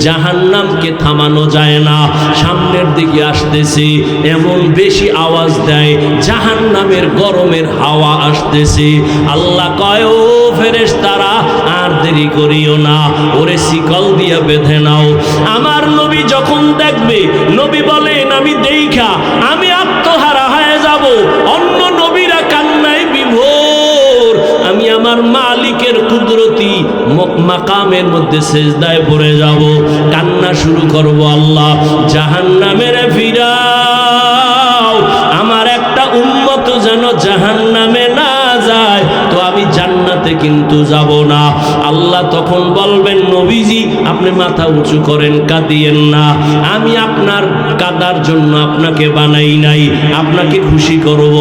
জাহান্নামকে থামানো যায় না, সামনের দিকে আসতেছে, এমন বেশি আওয়াজ দেয় জাহান্নামের গরমের হাওয়া আসতেছে। আল্লাহ কয়, ও ফেরেশতারা আর দেরি করিও না, ওরে শিকল দিয়ে বেঁধে নাও। আমার নবী যখন দেখবে, নবী বলেন আমি দেইখা আমি আত্মহারা হয়ে যাব। অন্য নবীরা কান্নায় বিভোর, আমি আমার মালিকের কুদরতি মাকামের মধ্যে সেজদায় পড়ে যাব, কান্না শুরু করব, আল্লাহ জাহান্নামের ফিরাও, আমার একটা উম্মত যেন জাহান্নামে না যায়, তো আমি জান্নাতে কিন্তু যাব না। আল্লাহ তখন বলবেন, নবীজি আপনি মাথা উঁচু করেন, কাঁদিয়েন না, আমি আপনার কাদার জন্য আপনাকে বানাই নাই, আপনাকে খুশি করব।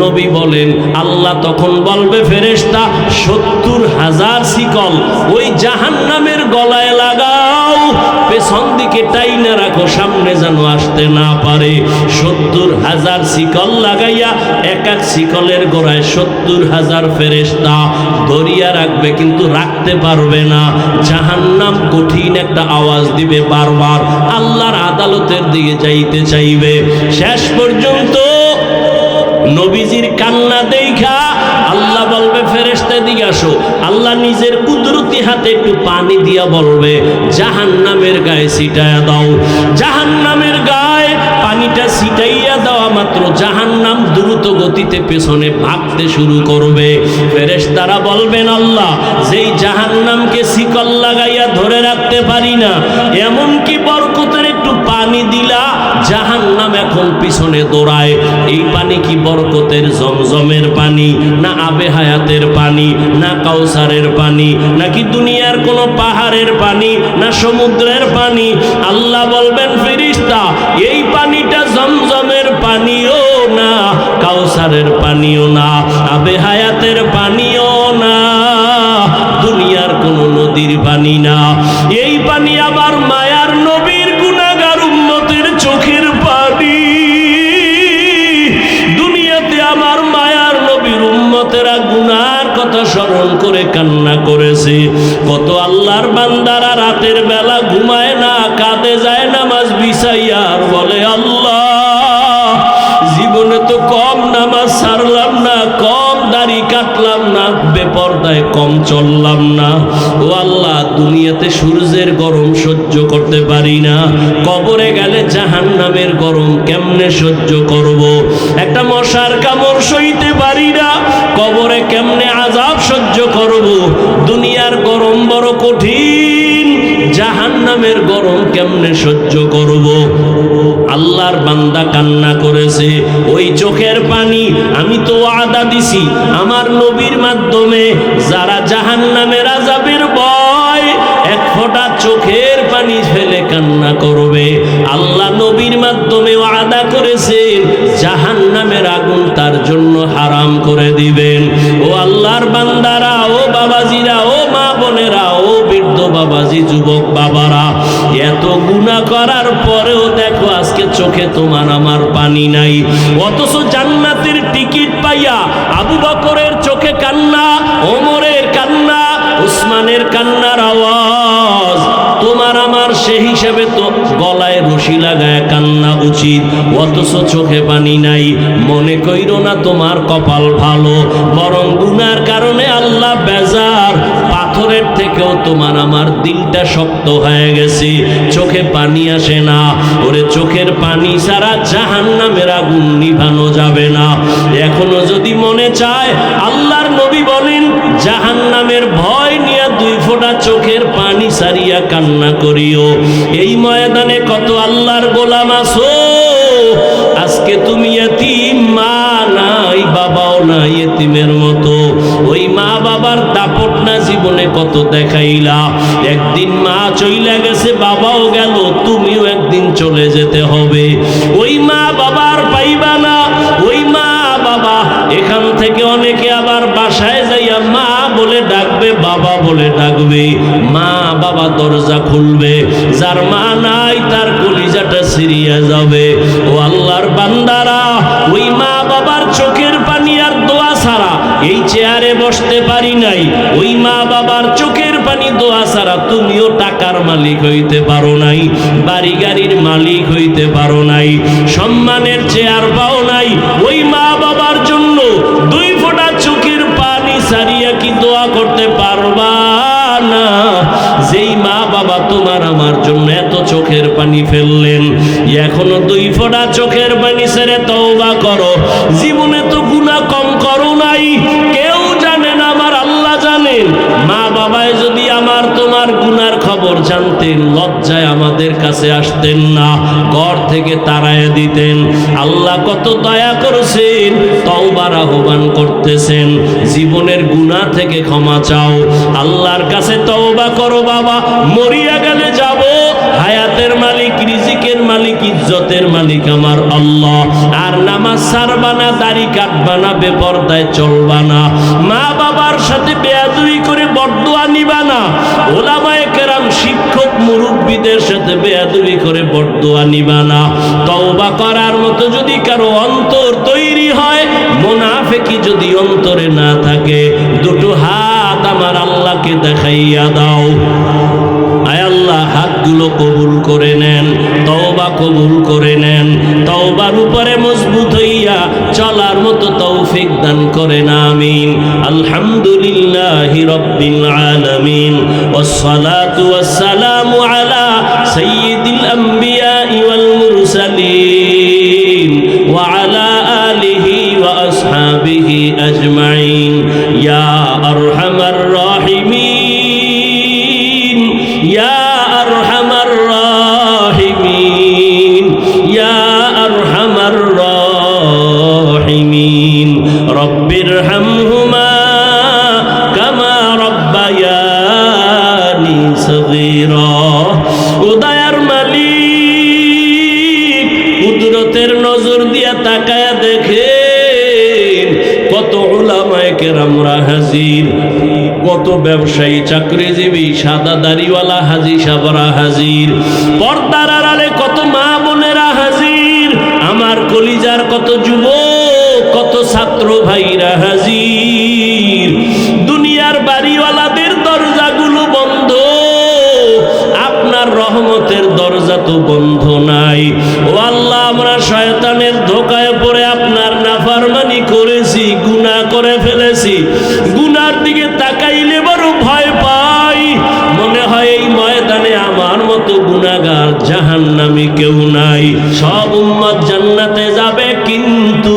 নবী বলেন, আল্লাহ তখন বলবে, ফেরেশতা 70,000 শিকল ওই জাহান্নামের গলায় লাগাও, পেছন দিকে টাইনা রাখো, সামনে যেন আসতে না পারে। 70,000 শিকল লাগাইয়া এক এক শিকলের গোড়ায় 70,000 ফেরেশতা ধরিয়া রাখবে, কিন্তু রাখতে পারবে না। জাহান্নাম কঠিন একটা আওয়াজ দিবে, বারবার আল্লাহর আদালতের দিকে যাইতে চাইবে। শেষ পর্যন্ত নবীজির কান্না দেখা আল্লাহ বলবে, ফেরেশতা দিকে আসো। আল্লাহ নিজের কুদরতি হাতে একটু পানি দিয়া বলবে, জাহান্নামের গায়ে ছিটাইয়া দাও। জাহান্নামের গায়ে পানিটা ছিটাইয়া দেওয়া মাত্র জাহান্নাম দ্রুত গতিতে পেছনে ভাগতে শুরু করবে। ফেরেশতারা বলবেন, আল্লাহ যেই জাহান্নামকে শিকল লাগাইয়া ধরে রাখতে পারি না, এমন কি বরকতের একটু পানি দিলা, জাহান্নাম এখন পিছনে দৌড়ায়। এই পানি কি বরকতের জমজমের পানি, না আবে হায়াতের পানি, না কাউসারের পানি, নাকি দুনিয়ার কোনো পাহাড়ের পানি, না সমুদ্রের পানি? আল্লাহ বলবেন, ফেরেশতা এই পানিটা জমজমের পানিও না, কাউসারের পানিও না, আবে হায়াতের পানিও না, দুনিয়ার কোনো নদীর পানি না। এই পানি আবার মায়ার নবীর গুনাহগার উম্মতের চোখের পানি। দুনিয়াতে আমার মায়ার নবীর উম্মতেরা গুনার কথা স্মরণ করে কান্না করেছে। কত আল্লাহর বান্দারা রাতের বেলা ঘুমায় না, কাঁদে যায় নামাজ বিছাইয়া, আর বলে, আল্লাহ জীবনে তো কম নামাজ ছাড়লাম না, কম দাড়ি কাটলাম না, বেপরদায় কম চললাম না। ও আল্লাহ, দুনিয়াতে সূর্যের গরম সহ্য করতে পারি না, কবরে গেলে জাহান্নামের গরম কেমনে সহ্য করব? একটা মশার কামড় সইতে পারি না, কবরে কেমনে আযাব সহ্য করব? দুনিয়ার গরম বড় কঠিন, জাহান্নামের গরম কেমনে সহ্য করব? আল্লাহর বান্দা কান্না করেছে। ওই চোখের পানি আমি তো ওয়াদা দিছি আমার নবীর মাধ্যমে, যারা জাহান্নামের আযাবের ভয় এক ফোঁটা চোখের পানি ফেলে কান্না করবে, আল্লাহ নবীর মাধ্যমে ওয়াদা করেছেন জাহান্নামের আগুন তার জন্য হারাম করে দিবেন। ও আল্লাহর বান্দারা, ও বাবাজিরা, ও মা বোনেরা, ও বৃদ্ধ বাবাজি, যুবক বাবারা, এত গুনাহ করার পরেও দেখো আজকে চোখে তোমার আমার পানি নাই। অথচ জান্নাতের টিকিট পাইয়া আবু বকরের চোখে কান্না, ওমরের কান্না, উসমানের কান্নার আওয়াজ, তোমার আমার সে হিসেবে তো গলায় রশি লাগায় কান্না উচিত, অথচ চোখে পানি নাই। মনে কইরো না তোমার কপাল ভালো, বরং গুনার কারণে আল্লাহ বেজার, পাথরের থেকেও তোমার আমার দিলটা শক্ত হয়ে গেছে, চোখে পানি আসে না। ওরে চোখের পানি ছাড়া জাহান্নামের আগুন নিভানো যাবে না। এখনো যদি মনে চায়, আল্লাহর নবী বলেন, জাহান্নামের ভয় নিয়ে 2 ফোঁটা চোখের পানি সারিয়া কান্না করিও। এই ময়দানে কত আল্লাহর গোলাম আছো, আজকে তুমি এতিম, মা নাই, বাবাও নাই, এতিমের মতো। ওই মা বাবার দাপট না জীবনে কত দেখাইলা, একদিন মা চইলা গেছে, বাবাও গেল, তুমিও একদিন চলে যেতে হবে। ওই মা বাবার পাইবা না, ওই মা বাবা এখান থেকে অনেকে আবার বাসায় যাইয়া মা বলে ডাকবে, বাবা বলে ডাকবে, মা বাবা দরজা খুলবে, যার মা নাই তার কলিজাটা ছিঁড়িয়া যাবে। ও আল্লাহর বান্দারা, ওই মা বাবার চোখের পানি আর দোয়া ছাড়া এই চেয়ারে বসতে পারি নাই, ওই মা বাবার চোখের পানি দোয়া ছাড়া তুমিও টাকার মালিক হইতে পারো নাই, বাড়ি গাড়ির মালিক হইতে পারো নাই, সম্মানের চেয়ার পাও নাই। ওই মা বাবার জন্য 2 ফোঁটা চোখের পানি ছাড়িয়া কি দোয়া করতে পারবা না? যেই মা বাবা তোমার আমার জন্য এত চোখের পানি ফেললেন, এখনো 2 ফোঁটা চোখের পানি ছেড়ে তওবা করো। জীবনে তো গুনাহ কম করো নাই, কেউ জানে না, আমার আল্লাহ জানেন। মা বাবায় যদি আমার তোমার গুনার খবর জানতেন, লজ্জায় আমাদের কাছে আসতেন না, ঘর থেকে তাড়াইয়া দিতেন। আল্লাহ কত দয়া করেছেন, তওবার আহ্বান করতেছেন। জীবনের গুনাহ থেকে ক্ষমা চাও, আল্লাহর কাছে তওবা করো। বাবা, মরিয়া গেলে যাব, হায়াতের মালিক, রিজিকের মালিক, ইজ্জতের মালিক আমার আল্লাহ। আর নামাজ ছাড়বা না, দাড়ি কাটবা না, বেপরদায় চলবা না, মা বাবার সাথে বেয়াদবি করে বরদোয়া নিবা না, ওলামায়ে কেরাম শিক্ষক মুরব্বীদের সাথে বেয়াদবি করে বরদোয়া নিবা না। তওবা করার মতো যদি কারো অন্তর তৈরি হয়, মুনাফিকি যদি অন্তরে না থাকে, 2 হাত আমার আল্লাহকে দেখাইয়া দাও। আয় আল্লাহ, হাতগুলো কবুল করে নেন, তওবা কবুল করে নেন, তওবার উপরে মজবুত হইয়া চলার মতো তৌফিক দান করেন, আমিন। আলহামদুলিল্লাহি রাব্বিল আলামিন, ওয়াসসালাতু ওয়াসসালামু আলা সাইয়্যিদিল আম্বিয়া ওয়াল মুরসালিন ওয়া আলা আলিহি ওয়া আসহাবিহি আজমাইন। ইয়া আরহামার রাহিমিন, ইয়া আরহামার রাহিমিন, ইয়া আরহামার রাহিমিন। রব্বিরহামহুমা কামা রাব্বায়ানি সগীরা। ও দয়ার মালিক, কুদরতের নজর দিয়া তাকায়া দেখেন, কত উলামায়ে কেরামরা হাজির, কত ব্যবসায়ী, চাকরিজীবী, সাদা দাড়িওয়ালা হাজি সাহেবরা হাজির, পর্দার আড়ালে কত মা বোনেরা হাজির, আমার কলিজার কত যুবক, কত ছাত্র ভাইরা হাজির। দুনিয়ার বাড়িওয়ালাদের দরজাগুলো বন্ধ, আপনার রহমতের দরজা তো বন্ধ নাই। ও আল্লাহ, আমরা শয়তানের ধোঁকায় পড়ে আপনার নাফরমানি করেছি, গুনাহ করে ফেলেছি। গুনার দিকে তাকাইলে বড় ভয় পাই, মনে হয় এই ময়দানে আমার মতো গুনাহগার জাহান্নামী কেউ নাই। সব উম্মত জান্নাতে যাবে, কিন্তু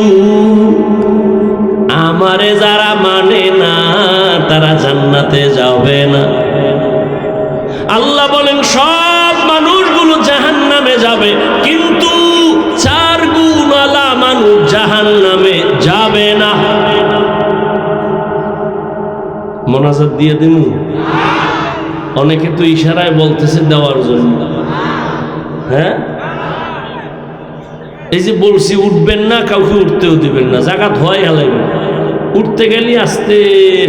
আমারে যারা মানে না তারা জান্নাতে যাবে না। আল্লাহ বলেন সব মানুষগুলো জাহান্নামে যাবে, কিন্তু 4 গুণওয়ালা মানুষ জাহান্নামে যাবে না। মোনাজাত দিয়ে দিন, অনেকে তো ইশারায় বলতেছে দেওয়ার জন্য। হ্যাঁ, এই যে বলছি উঠবেন না, কাউকে উঠতেও দিবেন না, জায়গা ধোয়াই হালাইবেন, উঠতে গেলে আস্তে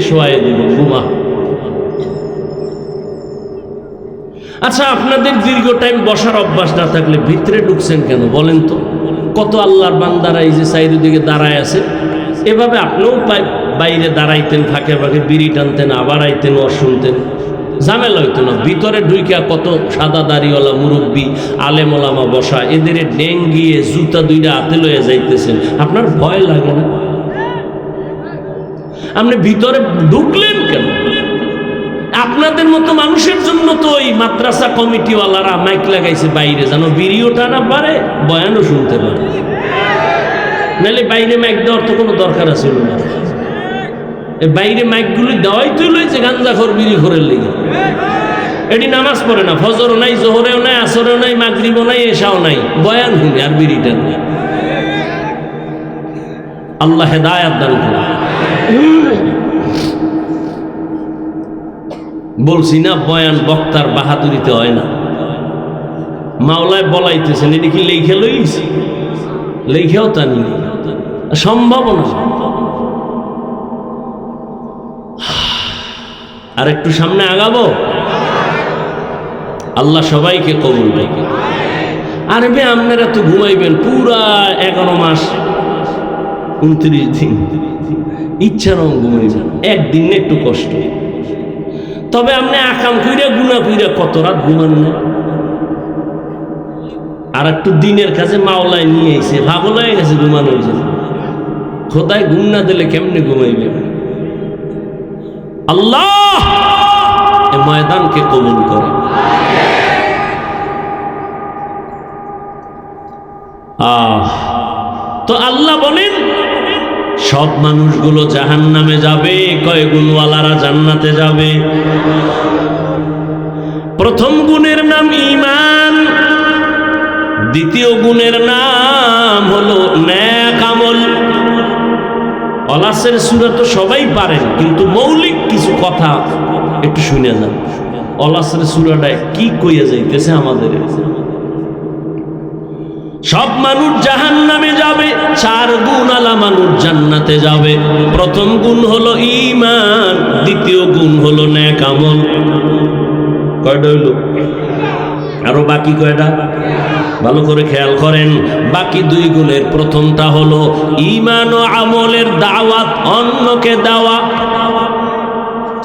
শোয়াই দিবেন, ঘুমা। আচ্ছা, আপনাদের দীর্ঘ টাইম বসার অভ্যাস না থাকলে ভিতরে ঢুকছেন কেন বলেন তো? কত আল্লাহর বান্দারা এই যে চারিদিকে দাঁড়ায় আছে, এভাবে আপনিও বাইরে দাঁড়াইতেন, ফাঁকে ফাঁকে বিড়ি টানতেন, আবার আইতেন, ওয়াজ শুনতেন, ঝামেলা হইতো না। ভিতরে ঢুইকা কত সাদা দাড়িওয়ালা মুরব্বী, আলেম ওলামা বসা, এদের ডেঙ্গিয়ে জুতা 2টা হাতে লয়ে যাইতেছেন, আপনার ভয় লাগে না? আপনি ভিতরে ঢুকলেন কেন? আপনাদের মতো মানুষের জন্য তো ওই মাদ্রাসা কমিটিওয়ালারা মাইক লাগাইছে বাইরে, যেন বিড়িও টানা পারে, বয়ানও শুনতে পারে। নাহলে বাইরে মাইক দেওয়ার তো কোনো দরকার ছিল না। বাইরে মাইকগুলি দেওয়াই তো লইছে গাঞ্জাখোর, বিড়িখোরের লেগে। এটি নামাজ পড়ে না, ফজরও নাই, জোহরেও নাই, আসরেও নাই, মাগরিবও নাই, এশাও নাই, বয়ান শুনে আর বিড়িটা নেই। আল্লাহ হেদায়েত দান করে। বলছি না, বয়ান বক্তার বাহাদুরিতে হয় না, মাওলায় বলাইতেছেন। এটি কি লেখে লইছি? লেখেও তা নি, সম্ভব না। আর একটু সামনে আগাবো। আল্লাহ সবাইকে কবুল করবে। আর বে আপনারা তো ঘুমাইবেন পুরা 11 মাস 29 দিন, ইচ্ছা রকম ঘুমাইবেন, একদিন একটু কষ্ট। তবে আপনি আকাম কইরা গুনাহ কইরা কত রাত ঘুমান না? আর একটু দিনের কাছে মাওলায় নিয়ে এসে পাগল হয়ে গেছে ঘুমানোর জন্য। খোদায় ঘুম না দিলে কেমনে ঘুমাইবে? আল্লাহ এই ময়দানকে কবুল করে। তো আল্লাহ বলেন সব মানুষগুলো জাহান্নামে যাবে, কয় গুণওয়ালারা জান্নাতে যাবে। প্রথম গুণের নাম ঈমান, দ্বিতীয় গুণের নাম হলো নেক আমল। অলাসের সূরা তো সবাই পারেন, কিন্তু মৌলিক কিছু কথা একটু শুনে যান। অলাসের সূরাটায় কি কইয়া যাইতেছে আমাদের। সব মানুষ জাহান্নামে যাবে, 4 গুণওয়ালা মানুষ জান্নাতে যাবে। প্রথম গুণ হলো ঈমান, দ্বিতীয় গুণ হলো নেক আমল। কয়টা হইল? আরো বাকি কয়টা? ভালো করে খেয়াল করেন। বাকি 2 গুণের প্রথমটা হলো ঈমান ও আমলের দাওয়াত, অন্যকে দেওয়া।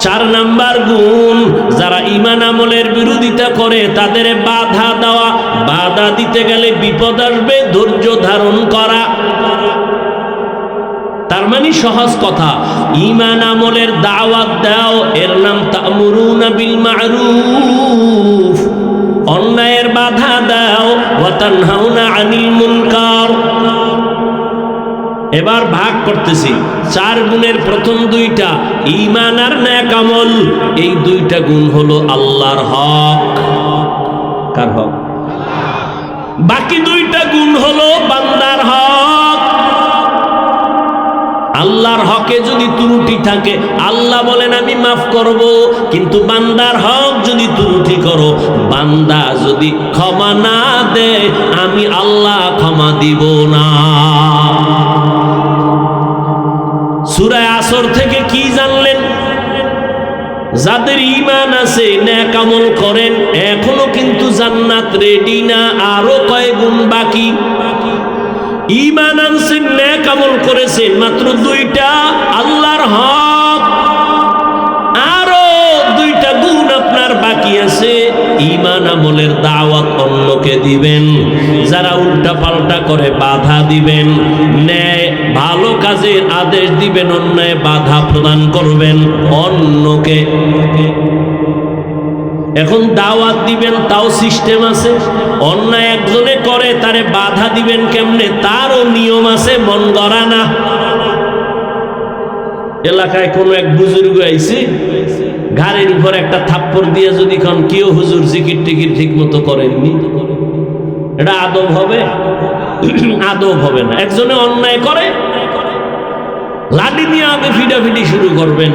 4 নাম্বার গুণ, যারা ঈমান আমলের বিরোধিতা করে তাদের বাধা দেওয়া। বাধা দিতে গেলে বিপদ আসবে, ধৈর্য ধারণ করা। তার মানে সহজ কথা, ঈমান আমলের দাওয়াত দাও, এর নাম তা'মুরুনা বিল মা'রুফ। অন্যায়ের বাধা দাও, ওয়া তানহাউনা আনিল মুনকার। এবার ভাগ করতেছি। 4 গুণের প্রথম 2টা ঈমান আর নেক আমল, এই 2টা গুণ হলো আল্লাহর হক। কার হক? বাকি 2টা গুণ হলো বান্দার হক। আল্লাহর হকে যদি ত্রুটি থাকে আল্লাহ বলেন আমি মাফ করব, কিন্তু বান্দার হক যদি ত্রুটি করো, বান্দা যদি ক্ষমা না দেয়, আমি আল্লাহ ক্ষমা দিব না। সূরা আসর থেকে কি জানলেন? যাদের ঈমান আছে, নেক আমল করেন, এখনো কিন্তু জান্নাত রেডি না, আরো কয় গুণ বাকি। ঈমান আনছেন, নেক আমল করেছেন, মাত্র 2টা আল্লাহর হক, আরো 2টা গুণ আপনার বাকি আছে। ঈমান আমলের দাওয়াত অন্যকে দিবেন, যারা উল্টা পাল্টা করে বাধা দিবেন, ন্যায় ভালো কাজের আদেশ দিবেন, অন্যায় বাধা প্রদান করবেন অন্যকে। এখন দাওয়াত দিবেন, তাও সিস্টেম আছে। অন্যায় একজনে করে, তারে বাধা দিবেন কেমনে, তারও নিয়ম আছে, মন গড়া না। এলাকায় কোনো এক বুজুর্গ আইছে, ঘাড়ের উপর একটা থাপ্পড় দিয়ে যদি কোন কেউ হুজুর জিকির টিকির ঠিক মতো করেননি, এটা আদব হবে? আদব হবে না। একজনে অন্যায় করে, লাঠি নিয়ে আগে ফিডাফিডি শুরু করবেন,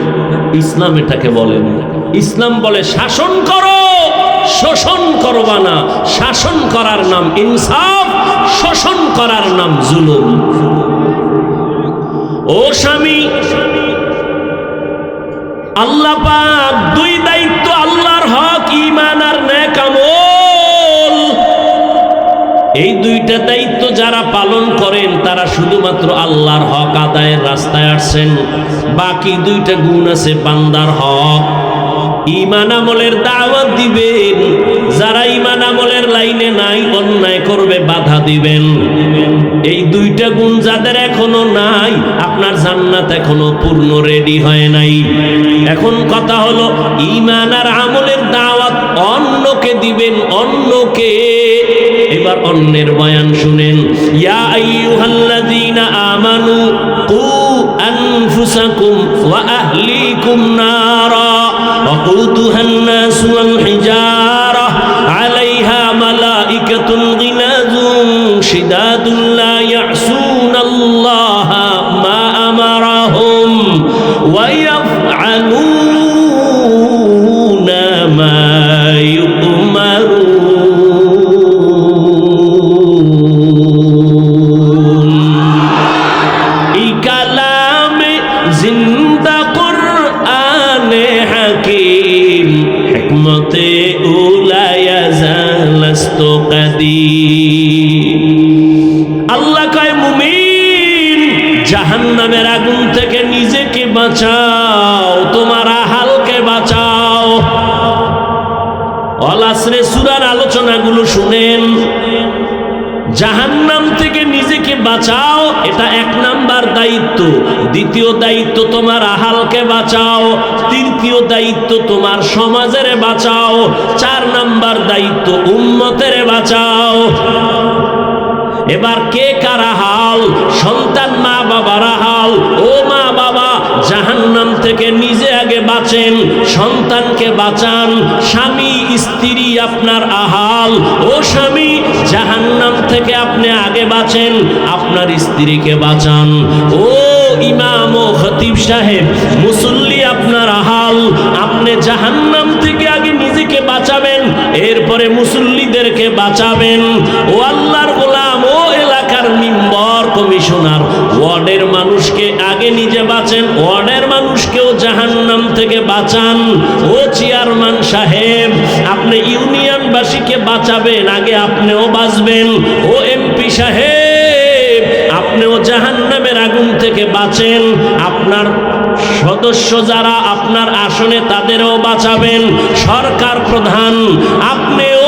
ইসলাম এটাকে বলে না। ইসলাম বলে শাসন করো, শোষণ করবা না। শাসন করার নাম ইনসাফ, শোষণ করার নাম জুলুম। ও স্বামী, আল্লাহ পাক 2 দায়িত্ব, আল্লাহর হক, ঈমান আর নেক আমল। এই 2টা দায়িত্ব যারা পালন করেন, তারা শুধুমাত্র আল্লাহর হক আদায়ের রাস্তায় আসছেন। বাকি 2টা গুণ আছে বান্দার হক। ঈমান আমলের দাওয়াত দিবেন, যারা ঈমান আমলের লাইনে নাই, অন্যায় করবে, বাধা দিবেন। এই 2টা গুণ যাদের এখনো নাই, আপনার জান্নাত এখনো পূর্ণ রেডি হয় নাই। এখন কথা হলো, ঈমান আর আমলের দাওয়াত অন্যকে দিবেন, অন্যকে। এবার অন্যের বয়ান শুনেন। ইয়া আইয়ুহাল্লাযীনা আমানু কু আনফুসাকুম ওয়া আহলিকুম নারা وقودها الناس والحجارة عليها ملائكة غلاظ شداد لا يعصون الله ما أمرهم ويفعلون ما يؤمرون. এই কালামে জিন্দা কুরআনে হাকিম, হিকমতে উলায়া জালাস্তু কাদিম। আল্লাহ কয়, মুমিন, জাহান্নামের আগুন থেকে নিজেকে বাঁচাও, তোমার আহালকে বাঁচাও। আসরে সূরার আলোচনাগুলো শুনেন। জাহান্নাম থেকে নিজেকে বাঁচাও, এটা 1 নাম্বার দায়িত্ব। দ্বিতীয় দায়িত্ব তোমার আহালকে বাঁচাও। তৃতীয় দায়িত্ব তোমার সমাজের বাঁচাও। 4 নাম্বার দায়িত্ব উম্মতের বাঁচাও। এবার কে কারা হাল? সন্তান মা বাবার হাল। ও মা বাবা, জাহান্নাম থেকে নিজে আগে বাঁচেন, সন্তানকে বাঁচান। স্বামী স্ত্রী আপনার আহাল। ও স্বামী, জাহান্নাম থেকে আপনি আগে বাঁচেন, আপনার স্ত্রীকে বাঁচান। ও ইমাম ও খতিব সাহেব, মুসল্লি আপনার আহাল। আপনি জাহান্নাম থেকে আগে নিজেকে বাঁচাবেন, এরপরে মুসল্লিদেরকে বাঁচাবেন। ও আল্লাহর গোলাম, ও এলাকার মেম্বার কমিশনার, ওয়ার্ডের মানুষকে আগে নিজে বাঁচেন, ওয়ার্ডের মানুষকেও জাহান্নাম থেকে বাঁচান। ও চেয়ারম্যান সাহেব, আপনি ইউনিয়নবাসীকে বাঁচাবেন, আগে আপনিও বাঁচবেন। ও এমপি সাহেব, আপনিও জাহান্নামের আগুন থেকে বাঁচেন। আপনার সদস্য যারা আপনার আসনে, তাদেরও বাঁচাবেন। সরকার প্রধান, আপনিও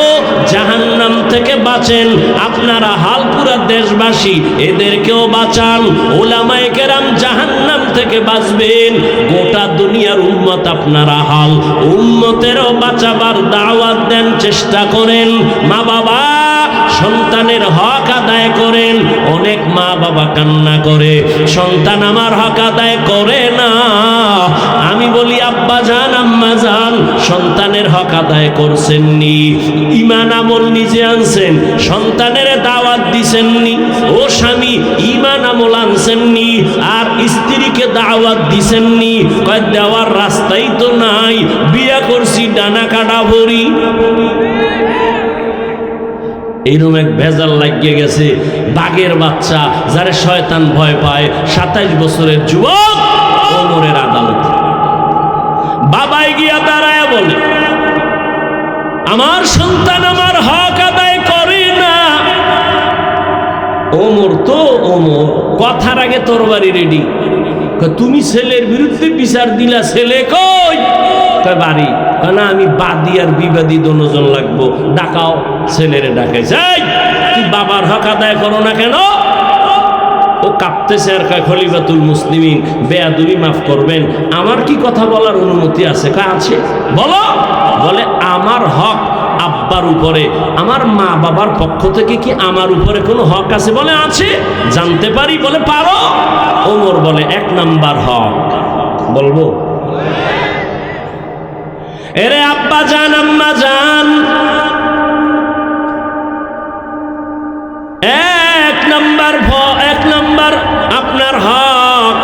জাহান্নাম থেকে বাঁচেন। আপনারা হালপুরা দেশবাসী, এদেরকেও বাঁচান। ওলামায়ে কেরাম জাহান্নাম থেকে বাঁচবেন। গোটা দুনিয়ার উম্মত আপনারা হাল, উম্মতেরও বাঁচাবার দাওয়াত দেন, চেষ্টা করেন। মা বাবা, সন্তানের হক আদায় করেন। অনেক মা বাবা কান্না করে, সন্তান আমার হক আদায় করে না। আমি বলি, আব্বা জান, আম্মা জান, সন্তানের হক আদায় করছেননি? ঈমান আমল নিজে আনছেন, সন্তানের দাওয়াত দিছেননি? ও স্বামী, ঈমান আমল আনছেননি আর স্ত্রীকে দাওয়াত দিছেননি? কয় দেওয়ার রাস্তাই তো নাই, বিয়া করছি ডানা কাটা ভরি। এইরকম এক ভেজাল লাগিয়ে গেছে। বাঘের বাচ্চা, যারে শয়তান ভয় পায়, 27 বছরের যুবক, ওমরের আদালতে বাবাই গিয়া দাঁড়ায় বলে, আমার সন্তান আমার হক আদায় করে না। ওমর তো ওমর, কথার আগে তরবারি রেডি। তুমি ছেলের বিরুদ্ধে বিচার দিলা, ছেলে কই? বাড়ি। না, আমি বাদী আর বিবাদী দুজন লাগবো, ডাকাও। ছেলেরে ডাকে, যাই, তুই বাবার হক আদায় করো না কেন? ও কাঁপতেছে আর কয়, খলিফাতুল মুসলিমিন, বেয়াদবি মাফ করবেন, আমার কি কথা বলার অনুমতি আছে? কয় আছে, বলো। বলে, আমার হক আব্বার উপরে, আমার মা বাবার পক্ষ থেকে কি আমার উপরে কোনো হক আছে? বলে, আছে। জানতে পারি? বলে, পারো। ওমর বলে, 1 নাম্বার হক বলবো? এরে আব্বা জান, আম্মা জান, 1 নাম্বার আপনার হক,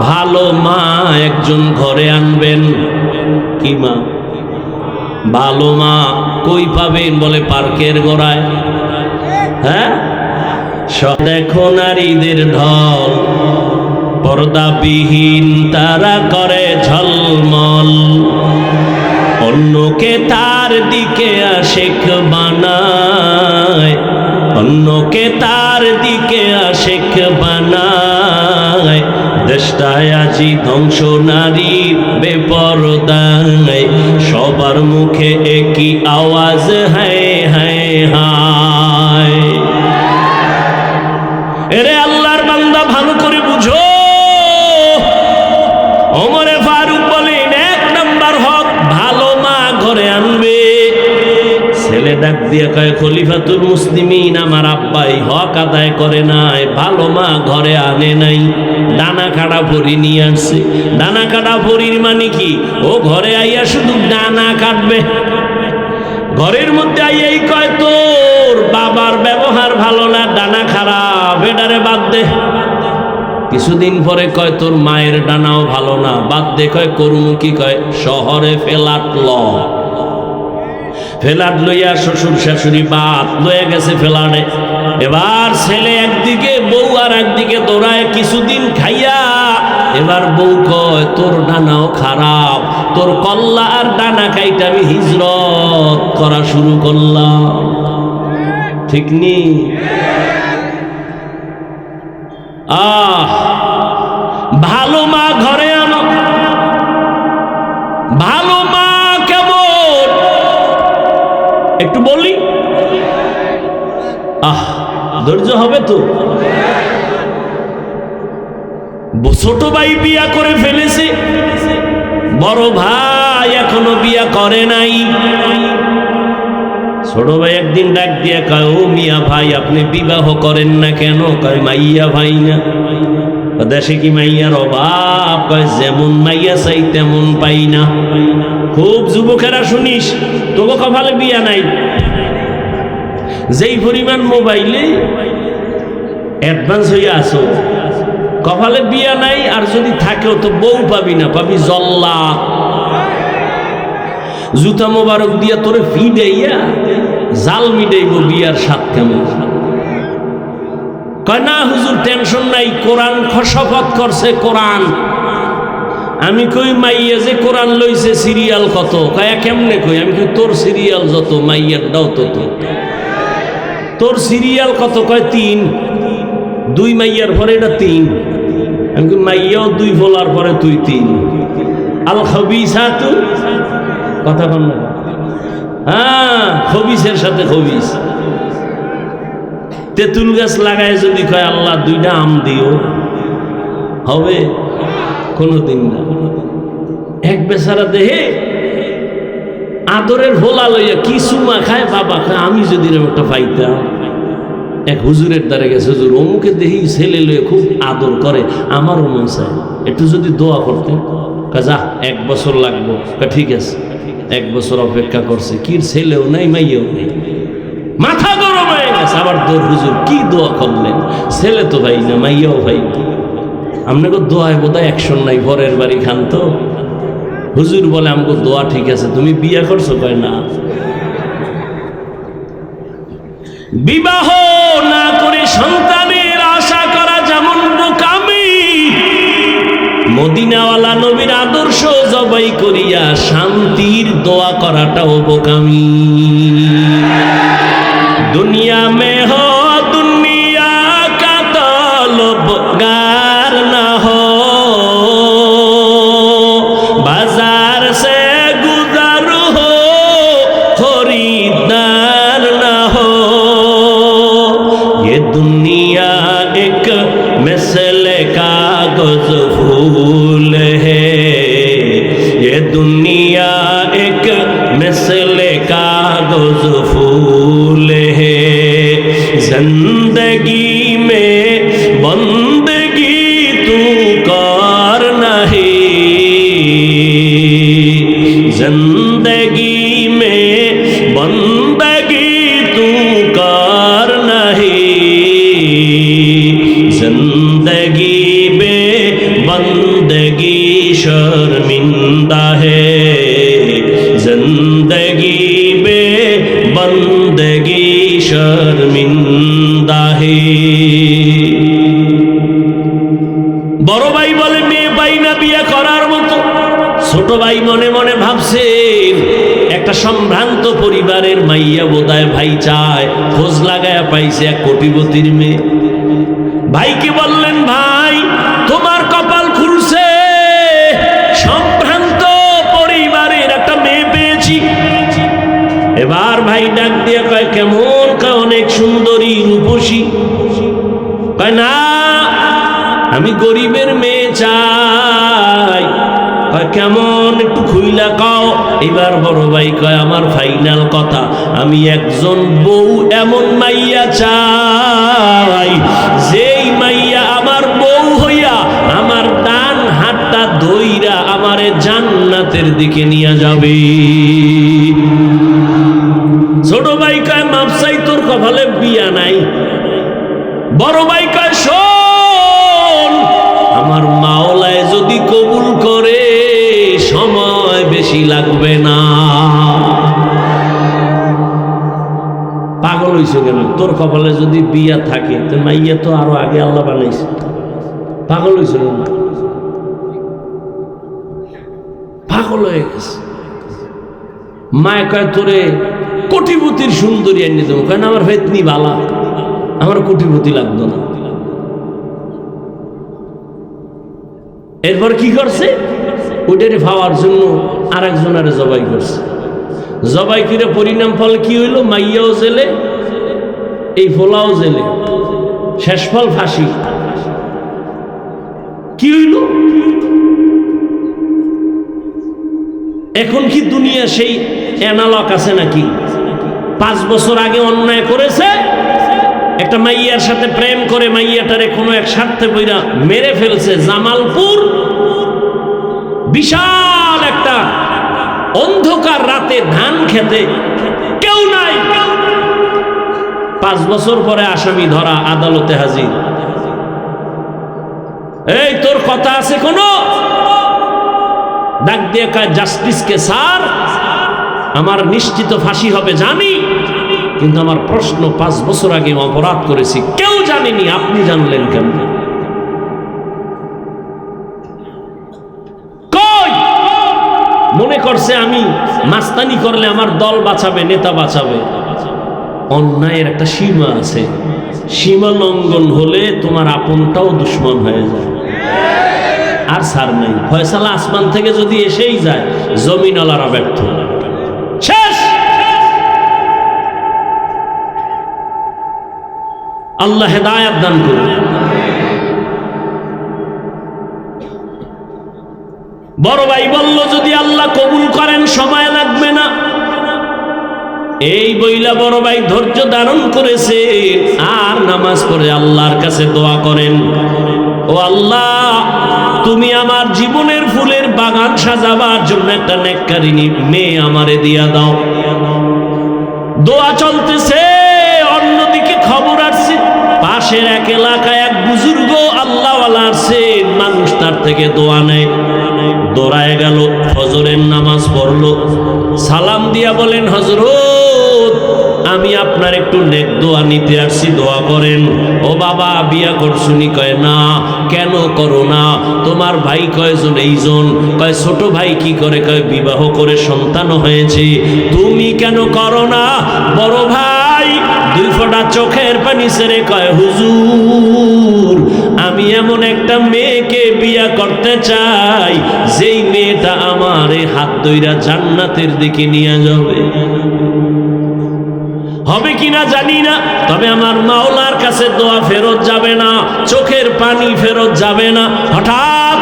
ভালো মা একজন ঘরে আনবেন। কি মা? ভালো মা কই পাবেন? বলে, পার্কের গোড়ায়। হ্যাঁ, দেখো নারীদের ঢল, পর্দাবিহীন তারা করে ঝলমল, অন্যকে তার দিকে আশিক বানায়, অন্যকে তার দিকে আশিক বানায়। দেশটায় আজি ধ্বংস নারীর বেপরদায়, সবার মুখে একই আওয়াজ, হায় হায় হায়। এরে আল্লাহর বান্দা, ভালো করে বুঝো। ওমরে ফারুক বলেন, 1 নাম্বার হক, ভালো মা ঘরে আনবে। ছেলে ডাক দিয়ে কয়, খলিফাতুল মুসলিমিন, আমার আব্বাই হক আদায় করে নাই, ভালো মা ঘরে আনে নাই, ডানা কাটা ভরি নিয়ে আসছে। ডানা কাটা ভরির মানে কি? ও ঘরে আইয়া শুধু ডানা কাটবে। ঘরের মধ্যে আইয়াই কয়, তোর বাবার ব্যবহার ভালো না, ডানা খারাপ, এটারে বাদ দে। কিছুদিন পরে কয়, তোর মায়ের ডানাও ভালো না, বাদ দে। কয়, করমু কি? কয়, শহরে ফ্ল্যাট ল। ফ্ল্যাট লইয়া শ্বশুর শাশুড়ি বাদ লয়ে গেছে ফ্ল্যাটে। এবার ছেলে একদিকে, বউ আর একদিকে দৌড়ায়। কিছুদিন খাইয়া এবার বউ কয়, তোর ডানাও খারাপ, তোর কল্লা আর ডানা কাইটা আমি হিজরত করা শুরু করলাম। ঠিক নি? ভালো মা ঘরে আনো। ভালো মা কেমন? ধৈর্য হবে তো? ছোট ভাই বিয়া করে ফেলেছে, বড় ভাই এখনো বিয়া করে নাই। ছোট ভাই একদিন ডাক দিয়া কয়, ও মিয়া ভাই, আপনি বিবাহ করেন না কেন? কয় মাইয়া ভাই না। দেশে কি মাইয়ার অভাব? কয় যেমন মাইয়া চাই তেমন পাই না। খুব যুবকেরা শুনিস, তবু কপালে বিয়া নাই। যেই পরিমাণ মোবাইলে অ্যাডভান্স হইয়া আসো, কপালে বিয়া নাই, আর যদি থাকেও তো বউ পাবি না, পাবি জল্লা। জুতা মোবারক দিয়া তোরে ফিডাইয়া জাল মিটাইব বিয়ার স্বাদ কেমন। কয় না হুজুর টেনশন নাই, কোরআন শপথ করছে কোরআন। আমি কই মাইয়া যে কোরআন লইছে সিরিয়াল কত? কয় কেমনে কই? আমি কই তোর সিরিয়াল যত মাইয়ার দাও তত। তোর সিরিয়াল কত? কয় 3। 2 মাইয়ার পরে এটা 3। আমি কই মাইয়াও 2 বলার পরে তুই 3। আল খবিসাতু, কথা বল না? হ্যাঁ, খবিসের সাথে খবিস। তেঁতুল গাছ লাগায় যদি কয় আল্লাহ 2টা আম দিও, হবে? কোনোদিন না। এক বেচারা দেহে আদরের ভোলা লইয়া কি সুমা খায়, বাবা খায়, আমি যদি একটা পাইতাম। এক হুজুরের দ্বারে গেছে, হুজুর অমুকে দেখি ছেলে লইয়া খুব আদর করে, আমারও মন চায় একটু যদি দোয়া করতে। যা 1 বছর লাগবো। ঠিক আছে, 1 বছর অপেক্ষা করছে, কি ছেলেও নাই মাইয়াও নেই, মাথা গরম হয়ে গেছে। আবার দৌড়, হুজুর কি দোয়া করলেন? ছেলে তো ভাই না, মাইয়াও ভাই না, আপনাকে দোয়ায় বোধহয় অ্যাকশন নাই, পরের বাড়ি খান তো। হুজুর বলে আমাকে দোয়া ঠিক আছে, তুমি বিয়ে করছো? কয় না। বিবাহ না করে সন্তানের আশা করা যেমন বোকামি, মদিনাওয়ালা নবীর আদর্শ জবাই করিয়া শান্তির দোয়া করাটাও বোকামি। দুনিয়া মে হো দুনিয়া কা তলবগার না হো, বাজার সে গুজার হো খরিদার না হো। ये दुनिया एक मिसल कागज फूल है, ये दुनिया एक मिसल कागज फूल है। जिंदगी में बंदगी तू कर नहीं, जिंदगी में बंदगी तू कर नहीं, जिंदगी बे बंदगी शर्मिंदा है, जिंदगी बे बंदगी शर्मिंदा है। বড় ভাই বলে মেয়ে পাই না বিয়ে করার মতো। ছোট ভাই মনে মনে ভাবছে একটা সম্ভ্রান্ত পরিবারের মাইয়া বোধহয় ভাই চায়, খোঁজ লাগায় পাইছে 1 কোটিপতির মেয়ে। ভাইকে বললেন, ভাই তোমার কপাল খুলছে, সম্ভ্রান্ত পরিবারের একটা মেয়ে পেয়েছি। এবার ভাই ডাক দিয়ে কয় কেমন? কয় অনেক সুন্দরী, রূপসী। কয় না, আমি গরিবের মেয়ে চাই। কয় কেমন? একটু খুইলা কও। এবার বড় ভাই কয় আমার ফাইনাল কথা, আমি একজন বউ এমন মাইয়া চাই, যেই মাইয়া আমার বউ হইয়া আমার ডান হাতটা ধইরা আমারে জান্নাতের দিকে নিয়ে যাবে। ছোট ভাই কয় মাপসাই তোর কপালে বিয়া নাই। বড় ভাই কয় শোন, আমার মাওলায় যদি কবুল করে সময় বেশি লাগবে না। পাগল হইছো কেন? তোর কপালে যদি বিয়া থাকে তো মাইয়া তো আরো আগে আল্লাহ বানাইছে। পাগল হইছো কেন? পাগল হয়ে গেছে। মায় কয় তোরে কোটিপতির সুন্দরী এনে দেবো। কেন? আমার ভেতনি বালা, আমার কোটিপতি লাগতো না। এরপর কি করছে? ওইটারে পাওয়ার জন্য আর একজনের জবাই করছে। জবাই করে পরিণাম ফল কি হইল? মাইয়াও জেলে, এই ফোলাও জেলে, শেষ ফল ফাঁসি। কি হইল? এখন কি দুনিয়া সেই অ্যানালগ আছে নাকি? 5 বছর আগে অন্যায় করেছে, একটা মাইয়ার সাথে প্রেম করে মাইয়াটারে কোনো এক স্বার্থে বইরা মেরে ফেলছে। জামালপুর বিশাল একটা অন্ধকার রাতে ধান খেতে কেউ নাই, 5 বছর পরে আসামি ধরা, আদালতে হাজির। এই তোর কথা আছে কোনো? ডাক দিয়ে কয় জাস্টিসকে স্যার, আমার নিশ্চিত ফাঁসি হবে জানি, কিন্তু আমার প্রশ্ন 5 বছর আগে অপরাধ করেছি, কেউ জানেনি, আপনি জানলেন কেন? কই মনে করছে আমি মাস্তানি করলে আমার দল বাঁচাবে, নেতা বাঁচাবে। অন্যায়ের একটা সীমা আছে, সীমা লঙ্ঘন হলে তোমার আপনটাও দুশ্মন হয়ে যায়। আর ছাড় নাই, ফয়সালা আসমান থেকে যদি এসেই যায়, জমিনওয়ালারা ব্যর্থ, শেষ। আল্লাহ হেদায়েত দান করুন। বড় ভাই বলল যদি আল্লাহ কবুল করেন সময় লাগবে না। এই বইলা বড় ভাই ধৈর্য ধারণ করেছে আর নামাজ পড়ে আল্লাহর কাছে দোয়া করেন, ও আল্লাহ তুমি আমার জীবনের ফুলের বাগান সাজাবার জন্য একটা নেককারিনী মেয়ে আমারে দিয়া দাও। দোয়া চলতেছে, অন্যদিকে খবর আসছে পাশের এক এলাকায় এক বুজুর্গ আল্লাহওয়ালা আসছে, মানুষ তার থেকে দোয়া নেয়। দৌড়ায় গেল, ফজরের নামাজ পড়লো, সালাম দিয়া বলেন হযরত আমি আপনার একটু নেক দোয়া নিতে আসছি, দোয়া করেন। ও বাবা বিয়া করছুনি? কয় না। কেন করো না? তোমার ভাই কয়জন? এইজন। কয় ছোট ভাই কি করে? কয় বিবাহ করে সন্তান হয়েছে। তুমি কেন করো না? বড় ভাই 2 ফোঁটা চোখের পানি ছেড়ে কয় হুজুর আমি এমন একটা মেয়েকে বিয়া করতে চাই যেই মেয়েটা আমারে হাত ধইরা জান্নাতের দিকে নিয়ে যাবে। হবে কিনা জানি না, তবে আমার মাওলার কাছে দোয়া ফেরত যাবে না, চোখের পানি ফেরত যাবে না। হঠাৎ